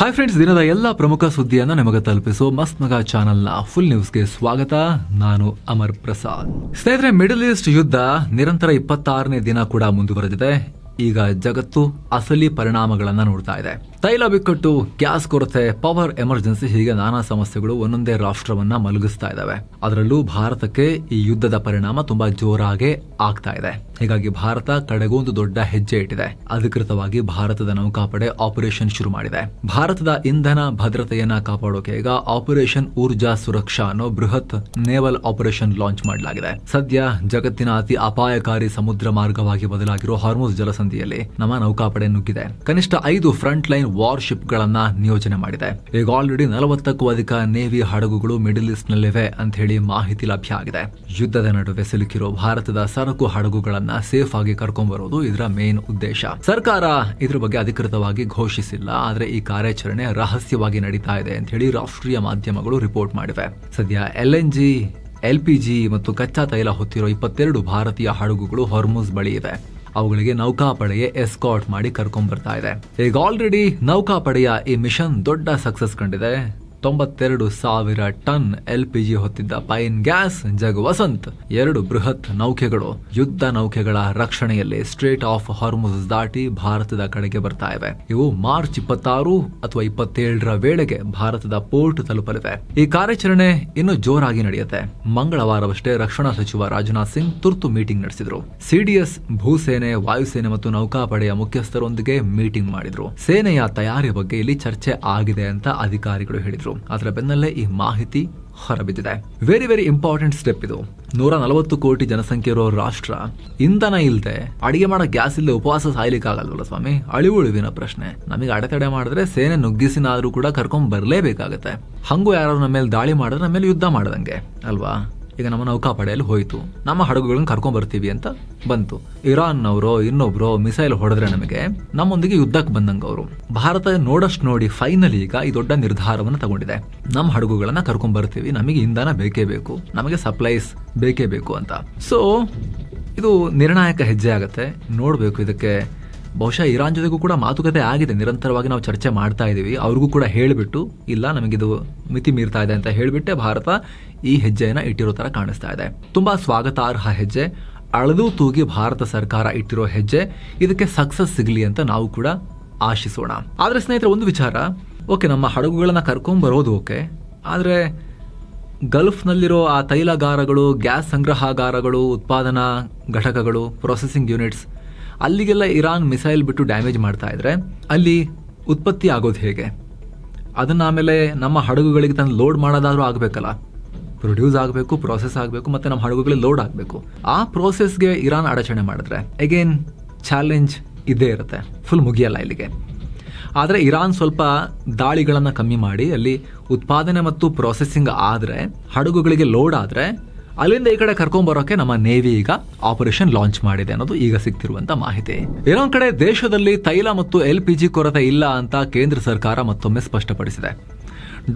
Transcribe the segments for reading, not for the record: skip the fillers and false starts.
Hi friends, ದಿನದ ಎಲ್ಲ ಪ್ರಮುಖ ಸುದ್ದಿಯನ್ನು ನಿಮಗೆ ತಲುಪಿಸೋ ಮಸ್ತ್ ಮಗ ಚಾನೆಲ್ನ ಫುಲ್ ನ್ಯೂಸ್ಗೆ ಸ್ವಾಗತ. ನಾನು ಅಮರ್ ಪ್ರಸಾದ್. ಸ್ನೇಹಿತರೆ, ಮಿಡಲ್ ಈಸ್ಟ್ ಯುದ್ಧ ನಿರಂತರ 26ನೇ ದಿನ ಕೂಡ ಮುಂದುವರೆದಿದೆ. ಈಗ ಜಗತ್ತು ಅಸಲಿ ಪರಿಣಾಮಗಳನ್ನ ನೋಡ್ತಾ ಇದೆ. ತೈಲ ಬಿಕ್ಕಟ್ಟು, ಗ್ಯಾಸ್ ಕೊರತೆ, ಪವರ್ ಎಮರ್ಜೆನ್ಸಿ ಹೀಗೆ ನಾನಾ ಸಮಸ್ಯೆಗಳು ಒಂದೊಂದೇ ರಾಷ್ಟ್ರವನ್ನ ಮಲಗಿಸ್ತಾ ಇದಾವೆ. ಅದರಲ್ಲೂ ಭಾರತಕ್ಕೆ ಈ ಯುದ್ಧದ ಪರಿಣಾಮ ತುಂಬಾ ಜೋರಾಗೆ ಆಗ್ತಾ ಇದೆ. ಹೀಗಾಗಿ ಭಾರತ ಕಡೆಗೊಂದು ದೊಡ್ಡ ಹೆಜ್ಜೆ ಇಟ್ಟಿದೆ. ಅಧಿಕೃತವಾಗಿ ಭಾರತದ ನೌಕಾಪಡೆ ಆಪರೇಷನ್ ಶುರು ಮಾಡಿದೆ. ಭಾರತದ ಇಂಧನ ಭದ್ರತೆಯನ್ನ ಕಾಪಾಡೋಕೆ ಈಗ ಆಪರೇಷನ್ ಊರ್ಜಾ ಸುರಕ್ಷಾ ಅನ್ನೋ ಬೃಹತ್ ನೇವಲ್ ಆಪರೇಷನ್ ಲಾಂಚ್ ಮಾಡಲಾಗಿದೆ. ಸದ್ಯ ಜಗತ್ತಿನ ಅತಿ ಅಪಾಯಕಾರಿ ಸಮುದ್ರ ಮಾರ್ಗವಾಗಿ ಬದಲಾಗಿರೋ ಹಾರ್ಮುಜ್ ಜಲಸಂಧಿಯಲ್ಲಿ ನಮ್ಮ ನೌಕಾಪಡೆ ನುಗ್ಗಿದೆ. ಕನಿಷ್ಠ 5 ಫ್ರಂಟ್ ಲೈನ್ ವಾರ್ಶಿಪ್ ಗಳನ್ನ ನಿಯೋಜನೆ ಮಾಡಿದೆ. ಈಗ ಆಲ್ರೆಡಿ 40ಕ್ಕೂ ಅಧಿಕ ನೇವಿ ಹಡಗುಗಳು ಮಿಡಲ್ ಈಸ್ಟ್ ನಲ್ಲಿವೆ ಅಂತ ಹೇಳಿ ಮಾಹಿತಿ ಲಭ್ಯ ಆಗಿದೆ. ಯುದ್ಧದ ನಡುವೆ ಸಿಲುಕಿರೋ ಭಾರತದ ಸರಕು ಹಡಗುಗಳನ್ನ ಸೇಫ್ ಆಗಿ ಕರ್ಕೊಂಡ್ಬರೋದು ಇದರ ಮೇನ್ ಉದ್ದೇಶ. ಸರ್ಕಾರ ಇದ್ರ ಬಗ್ಗೆ ಅಧಿಕೃತವಾಗಿ ಘೋಷಿಸಿಲ್ಲ, ಆದ್ರೆ ಈ ಕಾರ್ಯಾಚರಣೆ ರಹಸ್ಯವಾಗಿ ನಡೀತಾ ಇದೆ ಅಂತ ಹೇಳಿ ರಾಷ್ಟ್ರೀಯ ಮಾಧ್ಯಮಗಳು ರಿಪೋರ್ಟ್ ಮಾಡಿವೆ. ಸದ್ಯ LNG, LPG ಮತ್ತು ಕಚ್ಚಾ ತೈಲ ಹೊತ್ತಿರೋ 22 ಭಾರತೀಯ ಹಡಗುಗಳು ಹಾರ್ಮುಜ್ ಬಳಿ ಇವೆ. ಅವುಗಳಿಗೆ ನೌಕಾಪಡೆಯೇ ಎಸ್ಕಾರ್ಟ್ ಮಾಡಿ ಕರ್ಕೊಂಡ್ ಬರ್ತಾ ಇದೆ. ಈಗ ಆಲ್ರೆಡಿ ನೌಕಾಪಡೆಯ ಈ ಮಿಷನ್ ದೊಡ್ಡ ಸಕ್ಸಸ್ ಕಂಡಿದೆ. 92,000 ಟನ್ LPG ಹೊತ್ತಿದ್ದ ಪೈನ್ ಗ್ಯಾಸ್ ಜಗ್ ವಸಂತ್ 2 ಬೃಹತ್ ನೌಕೆಗಳು ಯುದ್ಧ ನೌಕೆಗಳ ರಕ್ಷಣೆಯಲ್ಲಿ ಸ್ಟ್ರೇಟ್ ಆಫ್ ಹಾರ್ಮುಜ್ ದಾಟಿ ಭಾರತದ ಕಡೆಗೆ ಬರ್ತಾ ಇವೆ. ಇವು ಮಾರ್ಚ್ 26 ಅಥವಾ 27ರ ವೇಳೆಗೆ ಭಾರತದ ಪೋರ್ಟ್ ತಲುಪಲಿವೆ. ಈ ಕಾರ್ಯಾಚರಣೆ ಇನ್ನು ಜೋರಾಗಿ ನಡೆಯುತ್ತೆ. ಮಂಗಳವಾರವಷ್ಟೇ ರಕ್ಷಣಾ ಸಚಿವ ರಾಜನಾಥ್ ಸಿಂಗ್ ತುರ್ತು ಮೀಟಿಂಗ್ ನಡೆಸಿದ್ರು. CDS, ಭೂಸೇನೆ, ವಾಯುಸೇನೆ ಮತ್ತು ನೌಕಾಪಡೆಯ ಮುಖ್ಯಸ್ಥರೊಂದಿಗೆ ಮೀಟಿಂಗ್ ಮಾಡಿದ್ರು. ಸೇನೆಯ ತಯಾರಿ ಬಗ್ಗೆ ಇಲ್ಲಿ ಚರ್ಚೆ ಆಗಿದೆ ಅಂತ ಅಧಿಕಾರಿಗಳು ಹೇಳಿದ್ರು. ಅದರ ಬೆನ್ನಲ್ಲೇ ಈ ಮಾಹಿತಿ ಹೊರಬಿದ್ದಿದೆ. ವೆರಿ ವೆರಿ ಇಂಪಾರ್ಟೆಂಟ್ ಸ್ಟೆಪ್ ಇದು. 140 ಕೋಟಿ ಜನಸಂಖ್ಯೆ ಇರೋ ರಾಷ್ಟ್ರ ಇಂಧನ ಇಲ್ಲದೆ, ಅಡಿಗೆ ಮಾಡೋ ಗ್ಯಾಸ್ ಇಲ್ಲದೆ ಉಪವಾಸ ಸಾಯ್ಲಿಕ್ಕೆ ಆಗಲ್ವಲ್ಲ ಸ್ವಾಮಿ. ಅಳಿವುಳಿವಿನ ಪ್ರಶ್ನೆ. ನಮಗೆ ಅಡೆತಡೆ ಮಾಡಿದ್ರೆ ಸೇನೆ ನುಗ್ಗಿಸಿನಾದ್ರೂ ಕೂಡ ಕರ್ಕೊಂಡ್ ಬರ್ಲೇಬೇಕಾಗತ್ತೆ. ಹಂಗೂ ಯಾರು ನಮ್ಮ ಮೇಲೆ ದಾಳಿ ಮಾಡಿದ್ರೆ ನಮ್ಮ ಮೇಲೆ ಯುದ್ಧ ಮಾಡದಂಗೆ ಅಲ್ವಾ. ಈಗ ನಮ್ಮ ನೌಕಾಪಡೆಯಲ್ಲಿ ಹೋಯ್ತು, ನಮ್ಮ ಹಡಗುಗಳನ್ನ ಕರ್ಕೊಂಡ್ ಬರ್ತೀವಿ ಅಂತ ಬಂತು. ಇರಾನ್ನವರು ಇನ್ನೊಬ್ರು ಮಿಸೈಲ್ ಹೊಡೆದ್ರೆ ನಮಗೆ ನಮ್ಮೊಂದಿಗೆ ಯುದ್ಧಕ್ಕೆ ಬಂದಂಗ ಅವರು. ಭಾರತ ನೋಡಷ್ಟು ನೋಡಿ ಫೈನಲಿ ಈಗ ಈ ದೊಡ್ಡ ನಿರ್ಧಾರವನ್ನು ತಗೊಂಡಿದೆ. ನಮ್ಮ ಹಡಗುಗಳನ್ನ ಕರ್ಕೊಂಡ್ ಬರ್ತೀವಿ, ನಮಗೆ ಇಂಧನ ಬೇಕೇ ಬೇಕು, ನಮಗೆ ಸಪ್ಲೈಸ್ ಬೇಕೇ ಬೇಕು ಅಂತ. ಸೊ ಇದು ನಿರ್ಣಾಯಕ ಹೆಜ್ಜೆ ಆಗತ್ತೆ. ನೋಡ್ಬೇಕು ಇದಕ್ಕೆ. ಬಹುಶಃ ಇರಾನ್ ಜೊತೆಗೂ ಕೂಡ ಮಾತುಕತೆ ಆಗಿದೆ. ನಿರಂತರವಾಗಿ ನಾವು ಚರ್ಚೆ ಮಾಡ್ತಾ ಇದೀವಿ. ಅವ್ರಿಗೂ ಕೂಡ ಹೇಳಿಬಿಟ್ಟು ಇಲ್ಲ ನಮಗಿದು ಮಿತಿ ಮೀರ್ತಾ ಇದೆ ಅಂತ ಹೇಳಿಬಿಟ್ಟೆ ಭಾರತ ಈ ಹೆಜ್ಜೆಯನ್ನ ಇಟ್ಟಿರೋ ತರ ಕಾಣಿಸ್ತಾ ಇದೆ. ತುಂಬಾ ಸ್ವಾಗತಾರ್ಹ ಹೆಜ್ಜೆ. ಅಳದು ತೂಗಿ ಭಾರತ ಸರ್ಕಾರ ಇಟ್ಟಿರೋ ಹೆಜ್ಜೆ. ಇದಕ್ಕೆ ಸಕ್ಸಸ್ ಸಿಗಲಿ ಅಂತ ನಾವು ಕೂಡ ಆಶಿಸೋಣ. ಆದ್ರೆ ಸ್ನೇಹಿತರೆ, ಒಂದು ವಿಚಾರ, ಓಕೆ ನಮ್ಮ ಹಡಗುಗಳನ್ನ ಕರ್ಕೊಂಡ್ ಬರೋದು ಓಕೆ, ಆದ್ರೆ ಗಲ್ಫ್ನಲ್ಲಿರೋ ಆ ತೈಲಗಾರಗಳು, ಗ್ಯಾಸ್ ಸಂಗ್ರಹಾಗಾರಗಳು, ಉತ್ಪಾದನಾ ಘಟಕಗಳು, ಪ್ರೊಸೆಸಿಂಗ್ ಯೂನಿಟ್ಸ್, ಅಲ್ಲಿಗೆಲ್ಲ ಇರಾನ್ ಮಿಸೈಲ್ ಬಿಟ್ಟು ಡ್ಯಾಮೇಜ್ ಮಾಡ್ತಾ ಇದ್ರೆ ಅಲ್ಲಿ ಉತ್ಪತ್ತಿ ಆಗೋದು ಹೇಗೆ? ಅದನ್ನ ಆಮೇಲೆ ನಮ್ಮ ಹಡಗುಗಳಿಗೆ ತಂದು ಲೋಡ್ ಮಾಡೋದಾದ್ರೂ ಆಗಬೇಕಲ್ಲ. ಪ್ರೊಡ್ಯೂಸ್ ಆಗಬೇಕು, ಪ್ರೋಸೆಸ್ ಆಗಬೇಕು, ಮತ್ತೆ ನಮ್ಮ ಹಡಗುಗಳಿಗೆ ಲೋಡ್ ಆಗಬೇಕು. ಆ ಪ್ರೋಸೆಸ್ಗೆ ಇರಾನ್ ಅಡಚಣೆ ಮಾಡಿದ್ರೆ ಅಗೇನ್ ಚಾಲೆಂಜ್ ಇದ್ದೇ ಇರುತ್ತೆ. ಫುಲ್ ಮುಗಿಯಲ್ಲ ಇಲ್ಲಿಗೆ. ಆದರೆ ಇರಾನ್ ಸ್ವಲ್ಪ ದಾಳಿಗಳನ್ನು ಕಮ್ಮಿ ಮಾಡಿ ಅಲ್ಲಿ ಉತ್ಪಾದನೆ ಮತ್ತು ಪ್ರೊಸೆಸಿಂಗ್ ಆದರೆ, ಹಡಗುಗಳಿಗೆ ಲೋಡ್ ಆದರೆ ಅಲ್ಲಿಂದ ಈ ಕಡೆ ಕರ್ಕೊಂಡ್ ಬರೋಕೆ ನಮ್ಮ ನೇವಿ ಈಗ ಆಪರೇಷನ್ ಲಾಂಚ್ ಮಾಡಿದೆ ಅನ್ನೋದು ಈಗ ಸಿಗ್ತಿರುವಂತ ಮಾಹಿತಿ. ಇನ್ನೊಂದ್ ಕಡೆ ದೇಶದಲ್ಲಿ ತೈಲ ಮತ್ತು LPG ಕೊರತೆ ಇಲ್ಲ ಅಂತ ಕೇಂದ್ರ ಸರ್ಕಾರ ಮತ್ತೊಮ್ಮೆ ಸ್ಪಷ್ಟಪಡಿಸಿದೆ.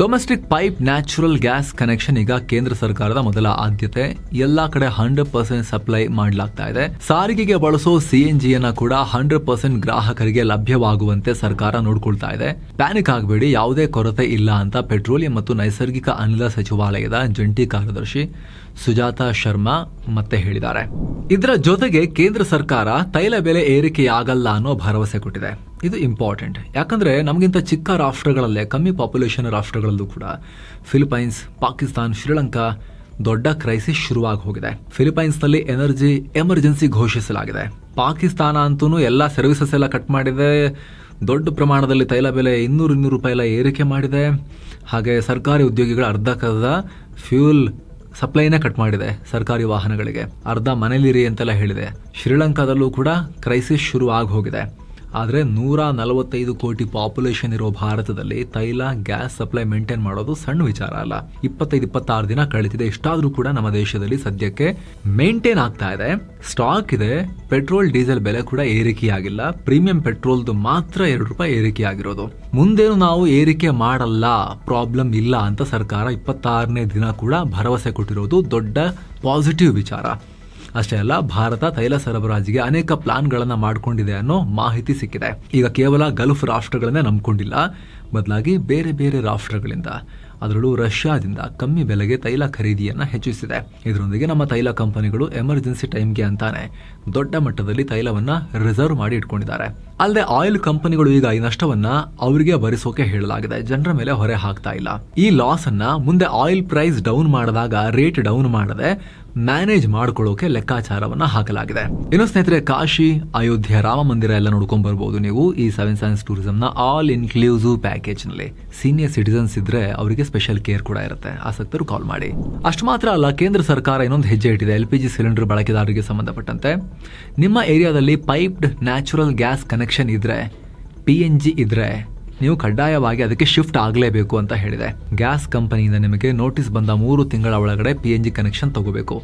Domestic pipe natural gas connection ಈಗ ಕೇಂದ್ರ ಸರ್ಕಾರದ ಮೊದಲ ಆದ್ಯತೆ. ಎಲ್ಲಾ ಕಡೆ 100% ಸಪ್ಲೈ ಮಾಡಲಾಗ್ತಾ ಇದೆ. ಸಾರಿಗೆಗೆ ಬಳಸೋ CNGಯನ್ನ ಕೂಡ 100% ಗ್ರಾಹಕರಿಗೆ ಲಭ್ಯವಾಗುವಂತೆ ಸರ್ಕಾರ ನೋಡ್ಕೊಳ್ತಾ ಇದೆ. ಪ್ಯಾನಿಕ್ ಆಗಬೇಡಿ, ಯಾವುದೇ ಕೊರತೆ ಇಲ್ಲ ಅಂತ ಪೆಟ್ರೋಲಿಯಂ ಮತ್ತು ನೈಸರ್ಗಿಕ ಅನಿಲ ಸಚಿವಾಲಯದ ಜಂಟಿ ಕಾರ್ಯದರ್ಶಿ ಸುಜಾತಾ ಶರ್ಮಾ ಮತ್ತೆ ಹೇಳಿದ್ದಾರೆ. ಇದರ ಜೊತೆಗೆ ಕೇಂದ್ರ ಸರ್ಕಾರ ತೈಲ ಬೆಲೆ ಏರಿಕೆಯಾಗಲ್ಲ ಅನ್ನೋ ಭರವಸೆ ಕೊಟ್ಟಿದೆ. ಇದು ಇಂಪಾರ್ಟೆಂಟ್. ಯಾಕಂದ್ರೆ ನಮಗಿಂತ ಚಿಕ್ಕ ರಾಷ್ಟ್ರಗಳಲ್ಲೇ, ಕಮ್ಮಿ ಪಾಪ್ಯುಲೇಷನ್ ರಾಷ್ಟ್ರಗಳಲ್ಲೂ ಕೂಡ ಫಿಲಿಪೈನ್ಸ್, ಪಾಕಿಸ್ತಾನ್, ಶ್ರೀಲಂಕಾ ದೊಡ್ಡ ಕ್ರೈಸಿಸ್ ಶುರುವಾಗಿ ಹೋಗಿದೆ. ಫಿಲಿಪೈನ್ಸ್ ನಲ್ಲಿ ಎನರ್ಜಿ ಎಮರ್ಜೆನ್ಸಿ ಘೋಷಿಸಲಾಗಿದೆ. ಪಾಕಿಸ್ತಾನ ಅಂತೂ ಎಲ್ಲಾ ಸರ್ವಿಸಸ್ ಎಲ್ಲ ಕಟ್ ಮಾಡಿದೆ. ದೊಡ್ಡ ಪ್ರಮಾಣದಲ್ಲಿ ತೈಲ ಬೆಲೆ 200 ರೂಪಾಯಿ ಏರಿಕೆ ಮಾಡಿದೆ. ಹಾಗೆ ಸರ್ಕಾರಿ ಉದ್ಯೋಗಿಗಳ ಅರ್ಧಕ್ಕರ್ಧ ಫ್ಯೂಲ್ ಸಪ್ಲೈನೇ ಕಟ್ ಮಾಡಿದೆ. ಸರ್ಕಾರಿ ವಾಹನಗಳಿಗೆ ಅರ್ಧ ಮನೇಲಿರಿ ಅಂತೆಲ್ಲ ಹೇಳಿದೆ. ಶ್ರೀಲಂಕಾದಲ್ಲೂ ಕೂಡ ಕ್ರೈಸಿಸ್ ಶುರು ಆಗಿ ಹೋಗಿದೆ. ಆದರೆ 145 ಕೋಟಿ ಪಾಪ್ಯುಲೇಷನ್ ಇರೋ ಭಾರತದಲ್ಲಿ ತೈಲ, ಗ್ಯಾಸ್ ಸಪ್ಲೈ ಮೇಂಟೈನ್ ಮಾಡೋದು ಸಣ್ಣ ವಿಚಾರ ಅಲ್ಲ. 25-26 ದಿನ ಕಳೆದಿದೆ. ಇಷ್ಟಾದ್ರೂ ಕೂಡ ನಮ್ಮ ದೇಶದಲ್ಲಿ ಸದ್ಯಕ್ಕೆ ಮೇಂಟೈನ್ ಆಗ್ತಾ ಇದೆ, ಸ್ಟಾಕ್ ಇದೆ. ಪೆಟ್ರೋಲ್, ಡೀಸೆಲ್ ಬೆಲೆ ಕೂಡ ಏರಿಕೆಯಾಗಿಲ್ಲ. ಪ್ರೀಮಿಯಂ ಪೆಟ್ರೋಲ್ದು ಮಾತ್ರ 2 ರೂಪಾಯಿ ಏರಿಕೆ ಆಗಿರೋದು. ಮುಂದೇನು ನಾವು ಏರಿಕೆ ಮಾಡಲ್ಲ, ಪ್ರಾಬ್ಲಮ್ ಇಲ್ಲ ಅಂತ ಸರ್ಕಾರ 26ನೇ ದಿನ ಕೂಡ ಭರವಸೆ ಕೊಟ್ಟಿರೋದು ದೊಡ್ಡ ಪಾಸಿಟಿವ್ ವಿಚಾರ. ಅಷ್ಟೇ ಅಲ್ಲ, ಭಾರತ ತೈಲ ಸರಬರಾಜಿಗೆ ಅನೇಕ ಪ್ಲಾನ್ಗಳನ್ನ ಮಾಡಿಕೊಂಡಿದೆ ಅನ್ನೋ ಮಾಹಿತಿ ಸಿಕ್ಕಿದೆ. ಈಗ ಕೇವಲ ಗಲ್ಫ್ ರಾಷ್ಟ್ರಗಳನ್ನೇ ನಂಬಿಕೊಂಡಿಲ್ಲ, ಬದಲಾಗಿ ಬೇರೆ ಬೇರೆ ರಾಷ್ಟ್ರಗಳಿಂದ, ಅದರಲ್ಲೂ ರಷ್ಯಾದಿಂದ ಕಮ್ಮಿ ಬೆಲೆಗೆ ತೈಲ ಖರೀದಿಯನ್ನ ಹೆಚ್ಚಿಸಿದೆ. ಇದರೊಂದಿಗೆ ನಮ್ಮ ತೈಲ ಕಂಪನಿಗಳು ಎಮರ್ಜೆನ್ಸಿ ಟೈಮ್ಗೆ ಅಂತಾನೆ ದೊಡ್ಡ ಮಟ್ಟದಲ್ಲಿ ತೈಲವನ್ನ ರಿಸರ್ವ್ ಮಾಡಿ ಇಟ್ಕೊಂಡಿದ್ದಾರೆ. ಅಲ್ಲದೆ ಆಯಿಲ್ ಕಂಪನಿಗಳು ಈಗ ಈ ನಷ್ಟವನ್ನ ಅವರಿಗೆ ಭರಿಸೋಕೆ ಹೇಳಲಾಗಿದೆ, ಜನರ ಮೇಲೆ ಹೊರೆ ಹಾಕ್ತಾ ಇಲ್ಲ. ಈ ಲಾಸ್ ಅನ್ನ ಮುಂದೆ ಆಯಿಲ್ ಪ್ರೈಸ್ ಡೌನ್ ಮಾಡಿದಾಗ ರೇಟ್ ಡೌನ್ ಮಾಡದೆ ಮ್ಯಾನೇಜ್ ಮಾಡ್ಕೊಳ್ಳೋಕೆ ಲೆಕ್ಕಾಚಾರವನ್ನ ಹಾಕಲಾಗಿದೆ. ಇನ್ನು ಸ್ನೇಹಿತರೆ, ಕಾಶಿ, ಅಯೋಧ್ಯೆ, ರಾಮ ಮಂದಿರ ಎಲ್ಲ ನೋಡ್ಕೊಂಡ್ ಬರ್ಬೋದು ನೀವು ಈ 7 Seins ಟೂರಿಸಂ ನ ಆಲ್ ಇನ್ಕ್ಲೂಸಿವ್ ಪ್ಯಾಕೇಜ್ ನಲ್ಲಿ. ಸೀನಿಯರ್ ಸಿಟಿಸನ್ಸ್ ಇದ್ರೆ ಅವರಿಗೆ ಸ್ಪೆಷಲ್ ಕೇರ್ ಕೂಡ ಇರುತ್ತೆ. ಆಸಕ್ತರು ಕಾಲ್ ಮಾಡಿ. ಅಷ್ಟು ಮಾತ್ರ ಅಲ್ಲ, ಕೇಂದ್ರ ಸರ್ಕಾರ ಇನ್ನೊಂದು ಹೆಜ್ಜೆ ಇಟ್ಟಿದೆ LPG ಸಿಲಿಂಡರ್ ಬಳಕೆದಾರರಿಗೆ ಸಂಬಂಧಪಟ್ಟಂತೆ. ನಿಮ್ಮ ಏರಿಯಾದಲ್ಲಿ ಪೈಪ್ಡ್ ನ್ಯಾಚುರಲ್ ಗ್ಯಾಸ್ ಕನೆಕ್ಷನ್ ಇದ್ರೆ, PNG ಇದ್ರೆ ನೀವು ಕಡ್ಡಾಯವಾಗಿ ಅದಕ್ಕೆ ಶಿಫ್ಟ್ ಆಗಲೇಬೇಕು ಅಂತ ಹೇಳಿದೆ. ಗ್ಯಾಸ್ ಕಂಪನಿಯಿಂದ ನಿಮಗೆ ನೋಟಿಸ್ ಬಂದ 3 ತಿಂಗಳ ಒಳಗಡೆ PNG ಕನೆಕ್ಷನ್ ತಗೋಬೇಕು.